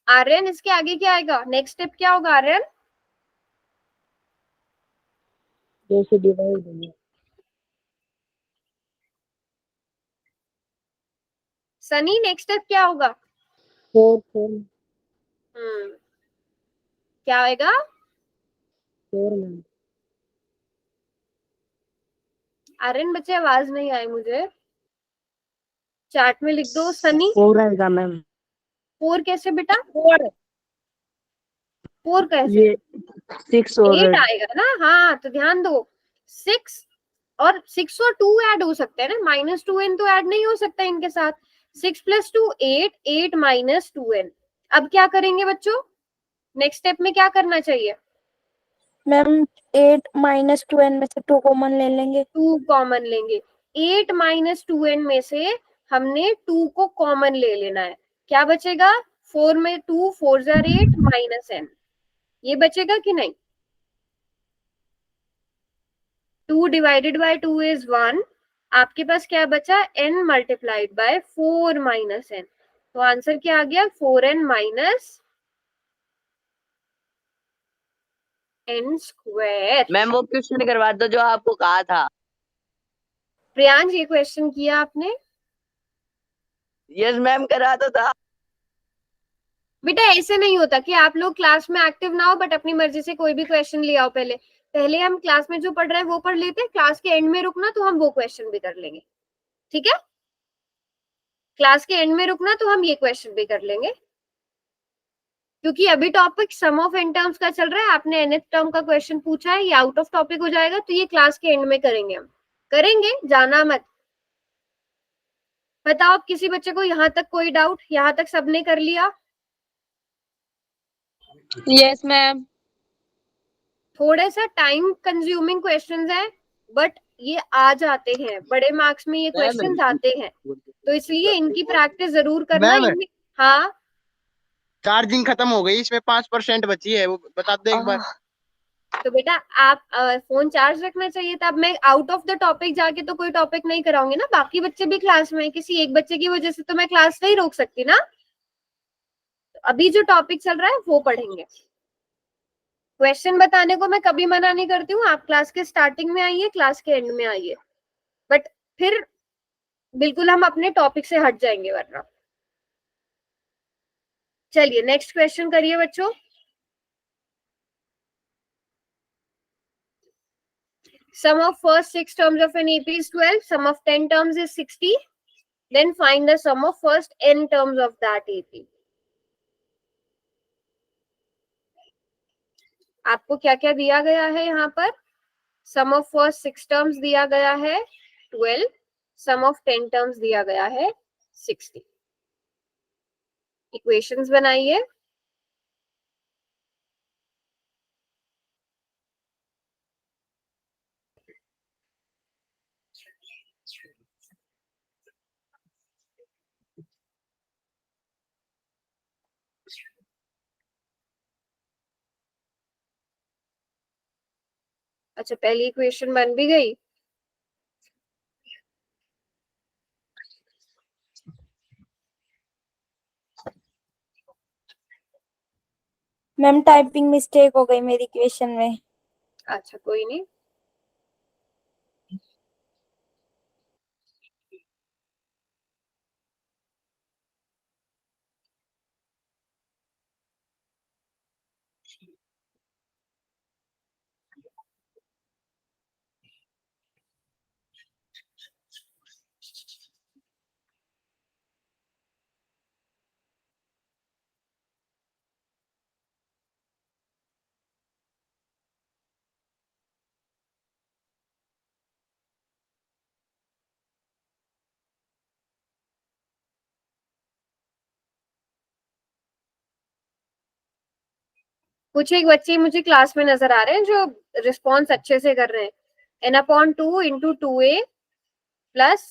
आर्यन, इसके आगे क्या आएगा? नेक्स्ट स्टेप क्या होगा आर्यन? 2 से डिवाइड होगा। सनी, नेक्स्ट स्टेप क्या होगा? 4 क्या आएगा? 4 मैम। आर्यन बच्चे आवाज नहीं आई मुझे, चैट में लिख दो। सनी 4 आएगा मैम। 4 कैसे बेटा? 4 4 कैसे? ये 6 और 8 आएगा ना। हाँ तो ध्यान दो, 6 और 2 ऐड हो सकते हैं ना, -2n तो ऐड नहीं हो सकता इनके साथ। 6 + 2 8, 8 - 2n। अब क्या करेंगे बच्चों? नेक्स्ट स्टेप में क्या करना चाहिए? मैम 8 - 2n में से 2 कॉमन ले लेंगे। 2 कॉमन लेंगे। 8 - 2n में से हमने 2 को कॉमन ले लेना है। क्या बचेगा? 4 में 2, 4 * 8 -n, ये बचेगा कि नहीं? 2 डिवाइडेड बाय 2 इज 1। आपके पास क्या बचा? n multiplied by 4 - n। तो आंसर क्या आ गया? 4n - n square. मैम वो क्वेश्चन करवा दो जो आपको कहा था। प्रियांश, ये क्वेश्चन किया आपने? यस मैम, करा तो था। बेटा ऐसे नहीं होता कि आप लोग क्लास में एक्टिव ना हो बट अपनी मर्जी से कोई भी क्वेश्चन ले आओ। पहले पहले हम क्लास में जो पढ़ रहे हैं वो पढ़ लेते हैं, क्लास के एंड में रुकना तो हम वो क्वेश्चन भी कर लेंगे, ठीक है? क्लास के एंड में रुकना तो हम ये क्वेश्चन भी कर लेंगे, क्योंकि अभी topic sum of n terms का चल रहा है। आपने nth टर्म का क्वेश्चन पूछा है, ये आउट ऑफ टॉपिक हो जाएगा, तो ये क्लास के एंड में करेंगे। हम करेंगे, जाना मत। बताओ अब किसी बच्चे को यहाँ तक कोई डाउट? यहाँ तक सबने कर लिया? Yes, ma'am. थोड़ा सा टाइम कंज्यूमिंग क्वेश्चंस हैं बट ये आ जाते हैं, बड़े मार्क्स में ये क्वेश्चंस आते हैं, तो इसलिए इनकी प्रैक्टिस जरूर करना। मैम, इनमें हाँ चार्जिंग खत्म हो गई, इसमें 5% बची है, वो बता दो एक बार। तो बेटा आप फोन चार्ज रखना चाहिए था। अब मैं आउट ऑफ द टॉपिक जाके तो कोई टॉपिक नहीं कराऊंगी ना, बाकी बच्चे भी क्लास में हैं, किसी एक बच्चे की वजह से तो मैं क्लास नहीं रोक सकती ना। तो अभी जो टॉपिक चल रहा है वो पढ़ेंगे। क्वेश्चन बताने को मैं कभी मना नहीं करती हूँ, आप क्लास के स्टार्टिंग में आइए, क्लास के एंड में आइए, बट फिर बिल्कुल हम अपने टॉपिक से हट जाएंगे वरना। चलिए नेक्स्ट क्वेश्चन करिए बच्चों। Sum of first 6 terms of an AP is 12. Sum of 10 terms is 60. Then find the sum of first n terms of that AP. आपको क्या क्या दिया गया है यहाँ पर? Sum of first 6 terms दिया गया है 12. Sum of 10 terms दिया गया है 60. इक्वेशंस बनाइए। अच्छा, पहली इक्वेशन बन भी गई। मैम टाइपिंग मिस्टेक हो गई मेरी इक्वेशन में। अच्छा कोई नहीं, कुछ एक बच्चे मुझे क्लास में नजर आ रहे हैं जो रिस्पॉन्स अच्छे से कर रहे हैं। n/2 × 2a plus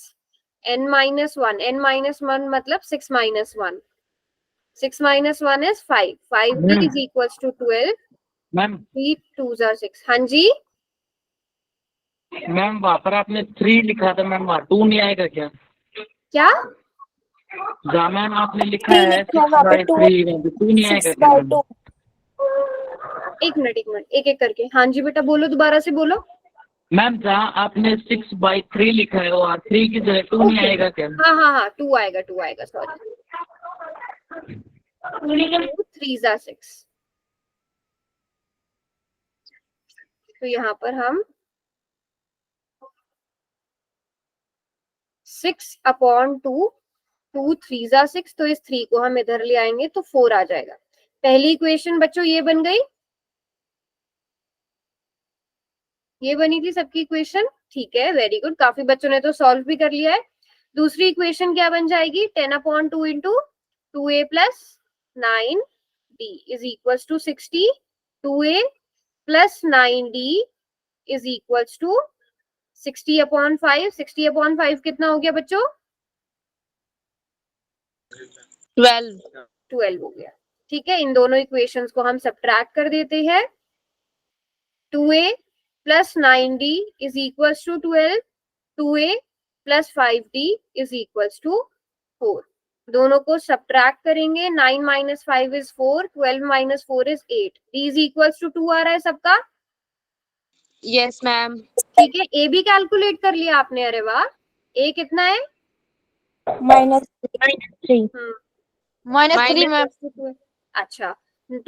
n-1। n-1 मतलब 6 - 1। 6 - 1 is 5. 5b is equals to 12. Ma'am 3 2s are 6। हाँ जी मैम वहाँ पर आपने 3 लिखा था मैम, वहाँ 2 नहीं आएगा क्या? क्या? जहाँ मैम आपने लिखा Three है लिखा है वहाँ पे 6/3 टू नहीं आएगा 6 क्या by मैम? 2 एक मिनट एक एक करके। हाँ जी बेटा बोलो, दोबारा से बोलो। मैम जहाँ आपने 6/3 लिखा है वो 3 की जगह 2 नहीं ओके, आएगा क्या? हाँ 2 आएगा, 2 आएगा, सॉरी। 2 3s are 6। तो यहाँ पर हम 6/2, 2 3s are 6, तो इस 3 को हम इधर ले आएंगे तो 4 आ जाएगा। पहली इक्वेशन बच्चों ये बन गई, ये बनी थी सबकी इक्वेशन। ठीक है, वेरी गुड, काफी बच्चों ने तो सॉल्व भी कर लिया है। दूसरी इक्वेशन क्या बन जाएगी? 10/2 into 2a plus 9d is equal to 60। 2a plus 9d is equal to 60/5। 60/5 कितना हो गया बच्चों? 12। 12 हो गया। ठीक है, इन दोनों इक्वेशंस को हम सब्ट्रैक्ट कर देते हैं। 2a plus 9d is equal to 12। 2a plus 5d is equal to 4। दोनों को सब्ट्रैक्ट करेंगे। 9 minus 5 is 4, 12 minus 4 is 8। d is equal to 2 आ रहा है सबका। Yes, ma'am. ठीक है, a भी कैलकुलेट कर लिया आपने? अरे वाह, a कितना है? -3 -3, ma'am. अच्छा,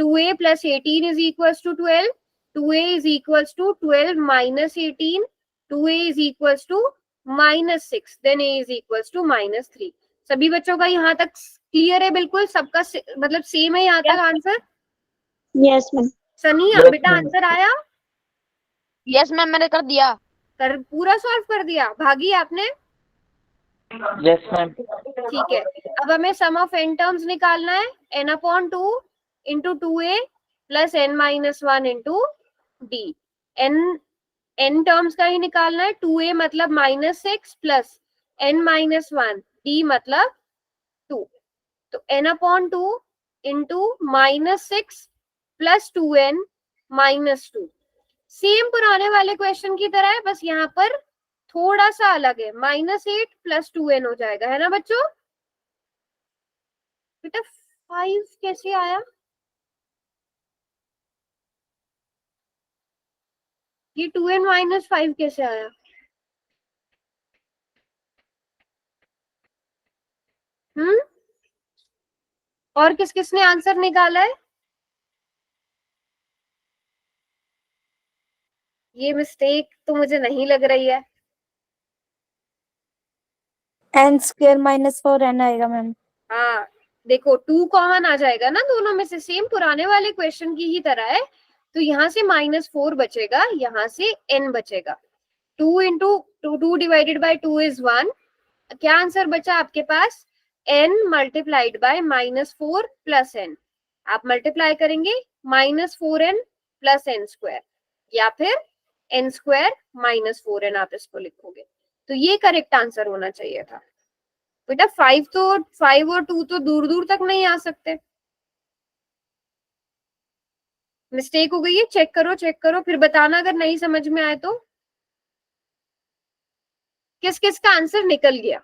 2a plus 18 is equal to 12। 2a is equal to 12 minus 18। 2a is equal to -6, then a is equal to -3। सभी बच्चों का यहाँ तक क्लियर है? बिल्कुल सबका मतलब सेम है यहाँ तक answer? Yes ma'am. Sunny Yes, बेटा ma'am. आंसर आया? Yes, ma'am, मैंने कर दिया। कर पूरा सॉल्व कर दिया? भागी आपने? Yes, ma'am. ठीक है, अब हमें सम ऑफ n टर्म्स निकालना है। n/2 into 2a plus n-1 into d। n terms का ही निकालना है। 2a मतलब -6 प्लस n-1, d मतलब 2। तो n/2 into -6 plus 2n -2। Same पुराने वाले क्वेश्चन की तरह है, बस यहाँ पर थोड़ा सा अलग है। -8 प्लस 2n हो जाएगा, है ना बच्चों? बेटा 5 कैसे आया? ये 2n माइनस 5 कैसे आया? और किस किसने आंसर निकाला है? ये मिस्टेक तो मुझे नहीं लग रही है। n² -4 n आएगा मैम। हाँ देखो, 2 कॉमन आ जाएगा ना दोनों में से, सेम पुराने वाले क्वेश्चन की ही तरह है। तो यहाँ से -4 बचेगा, यहाँ से n बचेगा। 2 इंटू 2 डिवाइडेड बाई 2 इज 1। क्या आंसर बचा आपके पास? n multiplied by -4 plus n। आप मल्टीप्लाई करेंगे -4n प्लस n², या फिर n² -4n आप इसको लिखोगे। तो ये करेक्ट आंसर होना चाहिए था बेटा। 5 और 2 तो दूर दूर तक नहीं आ सकते। मिस्टेक हो गई है, चेक करो फिर बताना अगर नहीं समझ में आए तो। किस किस का आंसर निकल गया?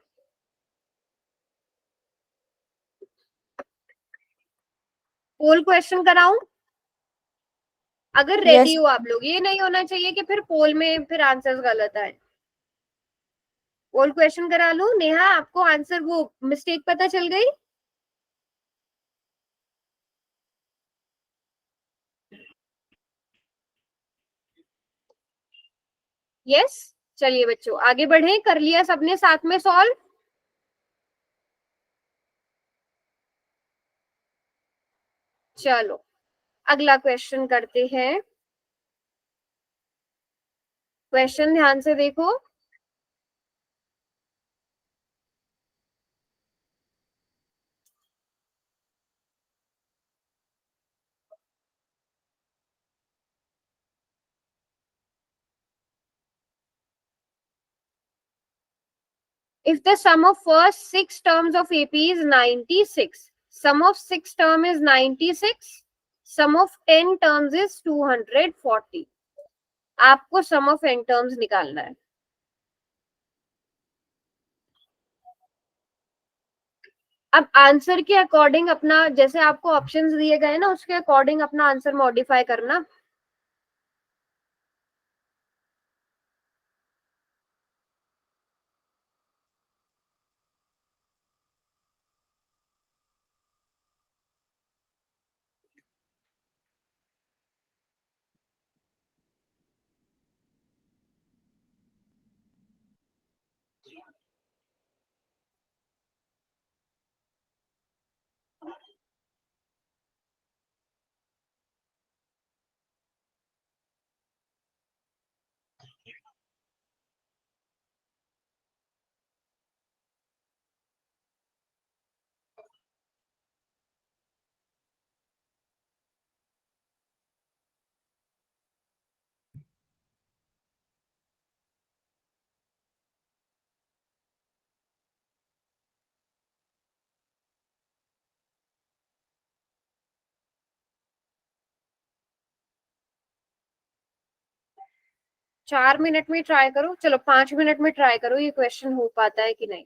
पोल क्वेश्चन कराऊं? अगर रेडी Yes. हो आप लोग, ये नहीं होना चाहिए कि फिर पोल में फिर आंसर्स गलत आए। पोल क्वेश्चन करा लूं? नेहा आपको आंसर वो मिस्टेक पता चल गई? यस, चलिए बच्चों आगे बढ़े। कर लिया सबने साथ में सॉल्व? चलो अगला क्वेश्चन करते हैं। क्वेश्चन ध्यान से देखो। If the sum of first 6 terms of AP is 96, sum of 6 term is 96, sum of 10 terms is 240. आपको sum of n terms निकालना है। अब आंसर के अकॉर्डिंग अपना, जैसे आपको ऑप्शंस दिए गए ना, उसके अकॉर्डिंग अपना आंसर मॉडिफाई करना। चार मिनट में ट्राई करो, चलो 5 मिनट में ट्राई करो ये क्वेश्चन हो पाता है कि नहीं।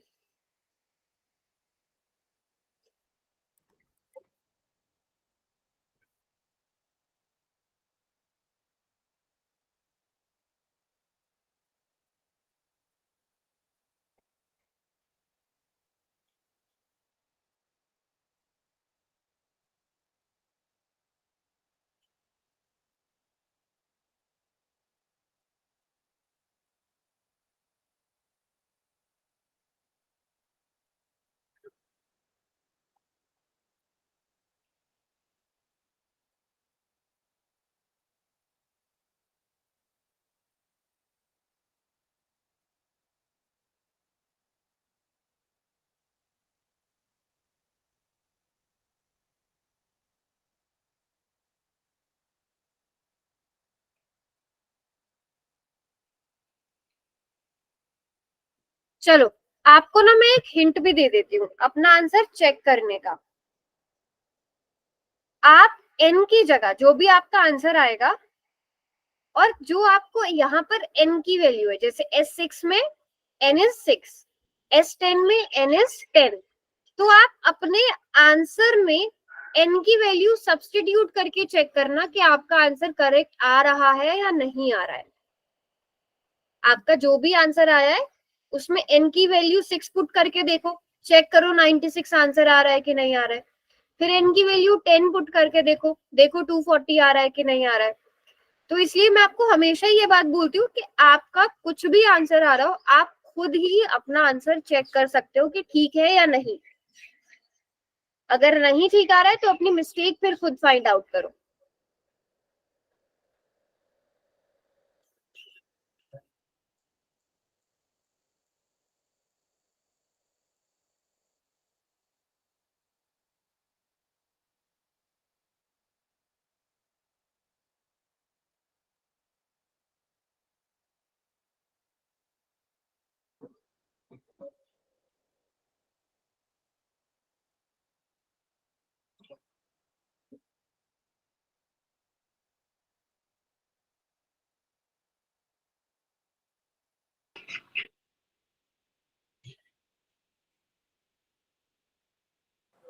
चलो आपको ना मैं एक हिंट भी दे देती हूँ अपना आंसर चेक करने का। आप n की जगह जो भी आपका आंसर आएगा, और जो आपको यहाँ पर n की वैल्यू है, जैसे S6 में n is 6, S10 में n is 10, तो आप अपने आंसर में n की वैल्यू सब्स्टिट्यूट करके चेक करना कि आपका आंसर करेक्ट आ रहा है या नहीं आ रहा है। आपका जो भी आंसर आया है उसमें n की वैल्यू 6 पुट करके देखो, चेक करो 96 आंसर आ रहा है कि नहीं आ रहा है। फिर n की वैल्यू 10 पुट करके देखो, देखो 240 आ रहा है कि नहीं आ रहा है। तो इसलिए मैं आपको हमेशा ये बात बोलती हूँ कि आपका कुछ भी आंसर आ रहा हो, आप खुद ही अपना आंसर चेक कर सकते हो कि ठीक है या नहीं। अगर नहीं ठीक आ रहा है तो अपनी मिस्टेक फिर खुद फाइंड आउट करो।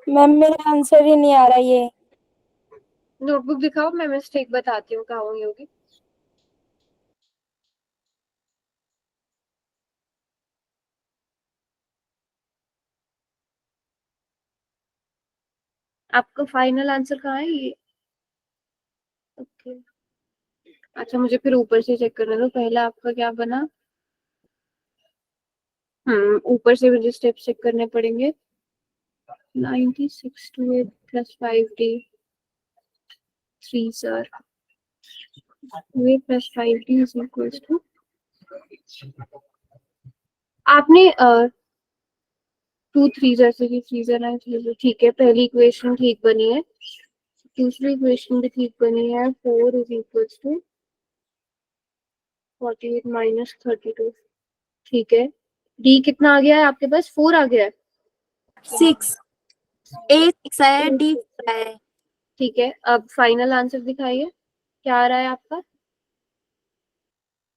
मैम मेरा आंसर ही नहीं आ रहा ये। नोटबुक दिखाओ, मैं मिस्टेक बताती हूँ कहाँ हुई होगी। आपका फाइनल आंसर कहाँ है ये? ओके, अच्छा मुझे फिर ऊपर से चेक करने दो। पहला आपका क्या बना? ऊपर से मुझे स्टेप चेक करने पड़ेंगे। 96 to 8 plus 5d 3 sir 2a plus 5d is equals to, आपने 2 3 जैसे कि 3 है, ठीक है। पहली इक्वेशन ठीक बनी है, दूसरी इक्वेशन भी ठीक बनी है। 4 is equals to 48 minus 32, ठीक है। डी कितना आ गया है आपके पास? 4 आ गया है, 6 A 6 आया है, D 4 आया है। ठीक है। अब फाइनल आंसर दिखाइए, क्या आ रहा है आपका?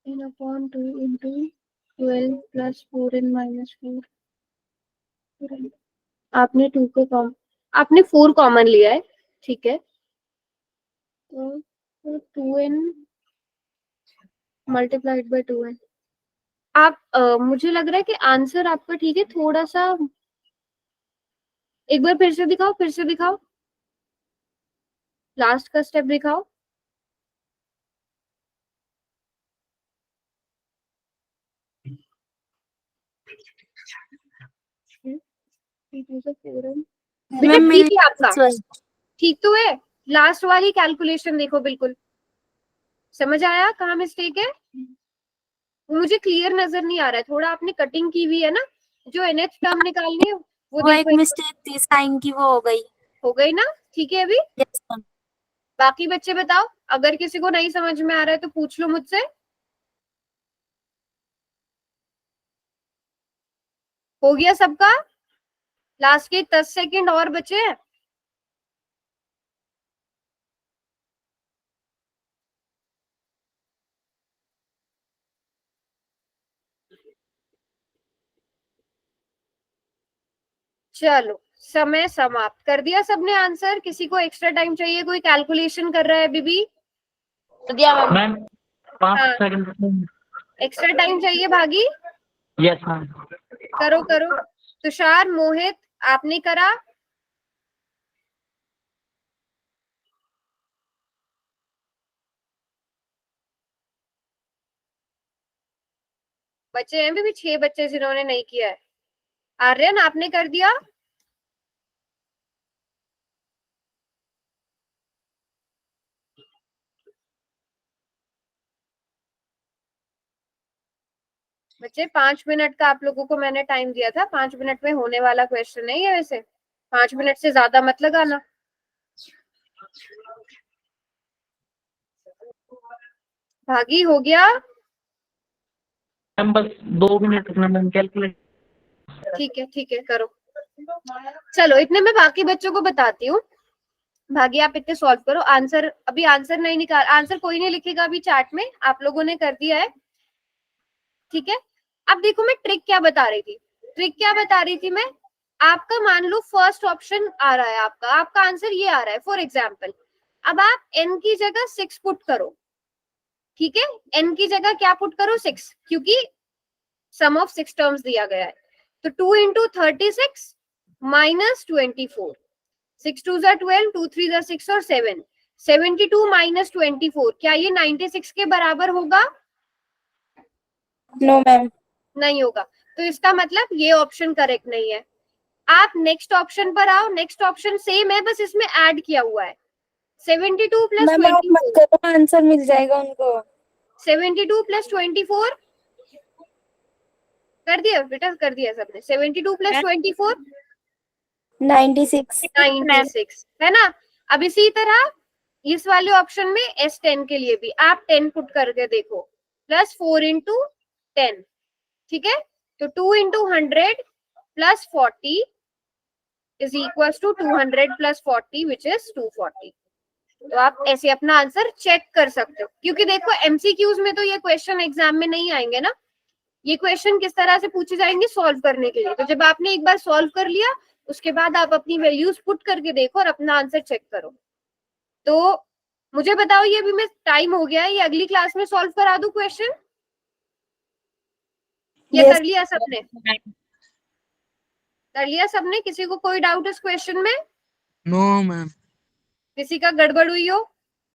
n upon 2 into 12 plus 4n minus 4 आपने 2 को कॉमन, आपने 4 कॉमन लिया है, ठीक है, तो 2n मल्टीप्लाइड बाय 2n। आप मुझे लग रहा है कि आंसर आपका ठीक है, थोड़ा सा एक बार फिर से दिखाओ, फिर से दिखाओ, लास्ट का स्टेप दिखाओ। बेटा ठीक है आपका, ठीक तो है। लास्ट वाली कैलकुलेशन देखो, बिल्कुल समझ आया कहाँ मिस्टेक है? मुझे क्लियर नजर नहीं आ रहा है, थोड़ा आपने कटिंग की हुई है ना, जो nth टर्म निकालनी है वो एक देखो। मिस्टेक थी, साइन की, वो हो गई ना? ठीक है अभी। Yes ma'am. बाकी बच्चे बताओ, अगर किसी को नहीं समझ में आ रहा है तो पूछ लो मुझसे। हो गया सबका? लास्ट के 10 सेकंड और बचे हैं। चलो समय समाप्त कर दिया सबने आंसर। किसी को एक्स्ट्रा टाइम चाहिए? कोई कैलकुलेशन कर रहा है अभी भी? कर दिया मैम। मैम 5 हाँ। सेकंड एक्स्ट्रा टाइम चाहिए भागी? Yes ma'am. करो करो। तुषार, मोहित, आपने करा? बच्चे हैं अभी भी 6 बच्चे जिन्होंने नहीं किया है। आर्यन, आपने कर दिया? बच्चे 5 मिनट का आप लोगों को मैंने टाइम दिया था, 5 मिनट में होने वाला क्वेश्चन है ये। वैसे 5 मिनट से ज्यादा मत लगाना। भागी, हो गया? मैम बस 2 मिनट रखना मैम, कैलकुलेट। ठीक है करो। चलो इतने में बाकी बच्चों को बताती हूँ। भागी आप इतने सॉल्व करो। आंसर अभी आंसर नहीं निकाल, आंसर कोई नहीं लिखेगा अभी चैट में, आप लोगों ने कर दिया है, ठीक है। अब देखो मैं ट्रिक क्या बता रही थी। ट्रिक क्या बता रही थी मैं? आपका मान लो फर्स्ट ऑप्शन आ रहा है, आपका आंसर ये आ रहा है फॉर एग्जाम्पल। अब आप n की जगह 6 पुट करो, ठीक है। n की जगह क्या पुट करो? 6, क्योंकि सम ऑफ 6 टर्म्स दिया गया है। तो 2 इंटू 36 माइनस 24, 6 2 जा 12, 2 3 जा 6 और 7, 72 माइनस 24, क्या ये 96 के बराबर होगा? No ma'am. नहीं होगा। तो इसका मतलब ये ऑप्शन करेक्ट नहीं है। आप नेक्स्ट ऑप्शन पर आओ। नेक्स्ट ऑप्शन सेम है, बस इसमें ऐड किया हुआ है 72 प्लस मैम आप मत 24। करो, आंसर मिल जाएगा उनको। 72 प्लस 24 कर दिया बेटा, कर दिया सबने। 72 प्लस 24 96। 96 है ना। अब इसी तरह इस वाले ऑप्शन में S10 के लिए भी आप 10 पुट करके देखो, प्लस 4 इंटू 10, ठीक है। तो 2 into 100 plus 40 is equal to 200 plus 40 which is 240। तो आप ऐसे अपना आंसर चेक कर सकते हो, क्योंकि देखो एमसीक्यूज में तो ये क्वेश्चन एग्जाम में नहीं आएंगे ना। ये क्वेश्चन किस तरह से पूछे जाएंगे? सॉल्व करने के लिए। तो जब आपने एक बार सॉल्व कर लिया, उसके बाद आप अपनी वैल्यूज पुट करके देखो और अपना आंसर चेक करो। तो मुझे बताओ, ये अभी मैं टाइम हो गया है, ये अगली क्लास में सॉल्व करा दूं क्वेश्चन, या Yes. कर लिया सबने? कर लिया सबने? किसी को कोई डाउट इस क्वेश्चन में? No ma'am. किसी का गड़बड़ हुई हो?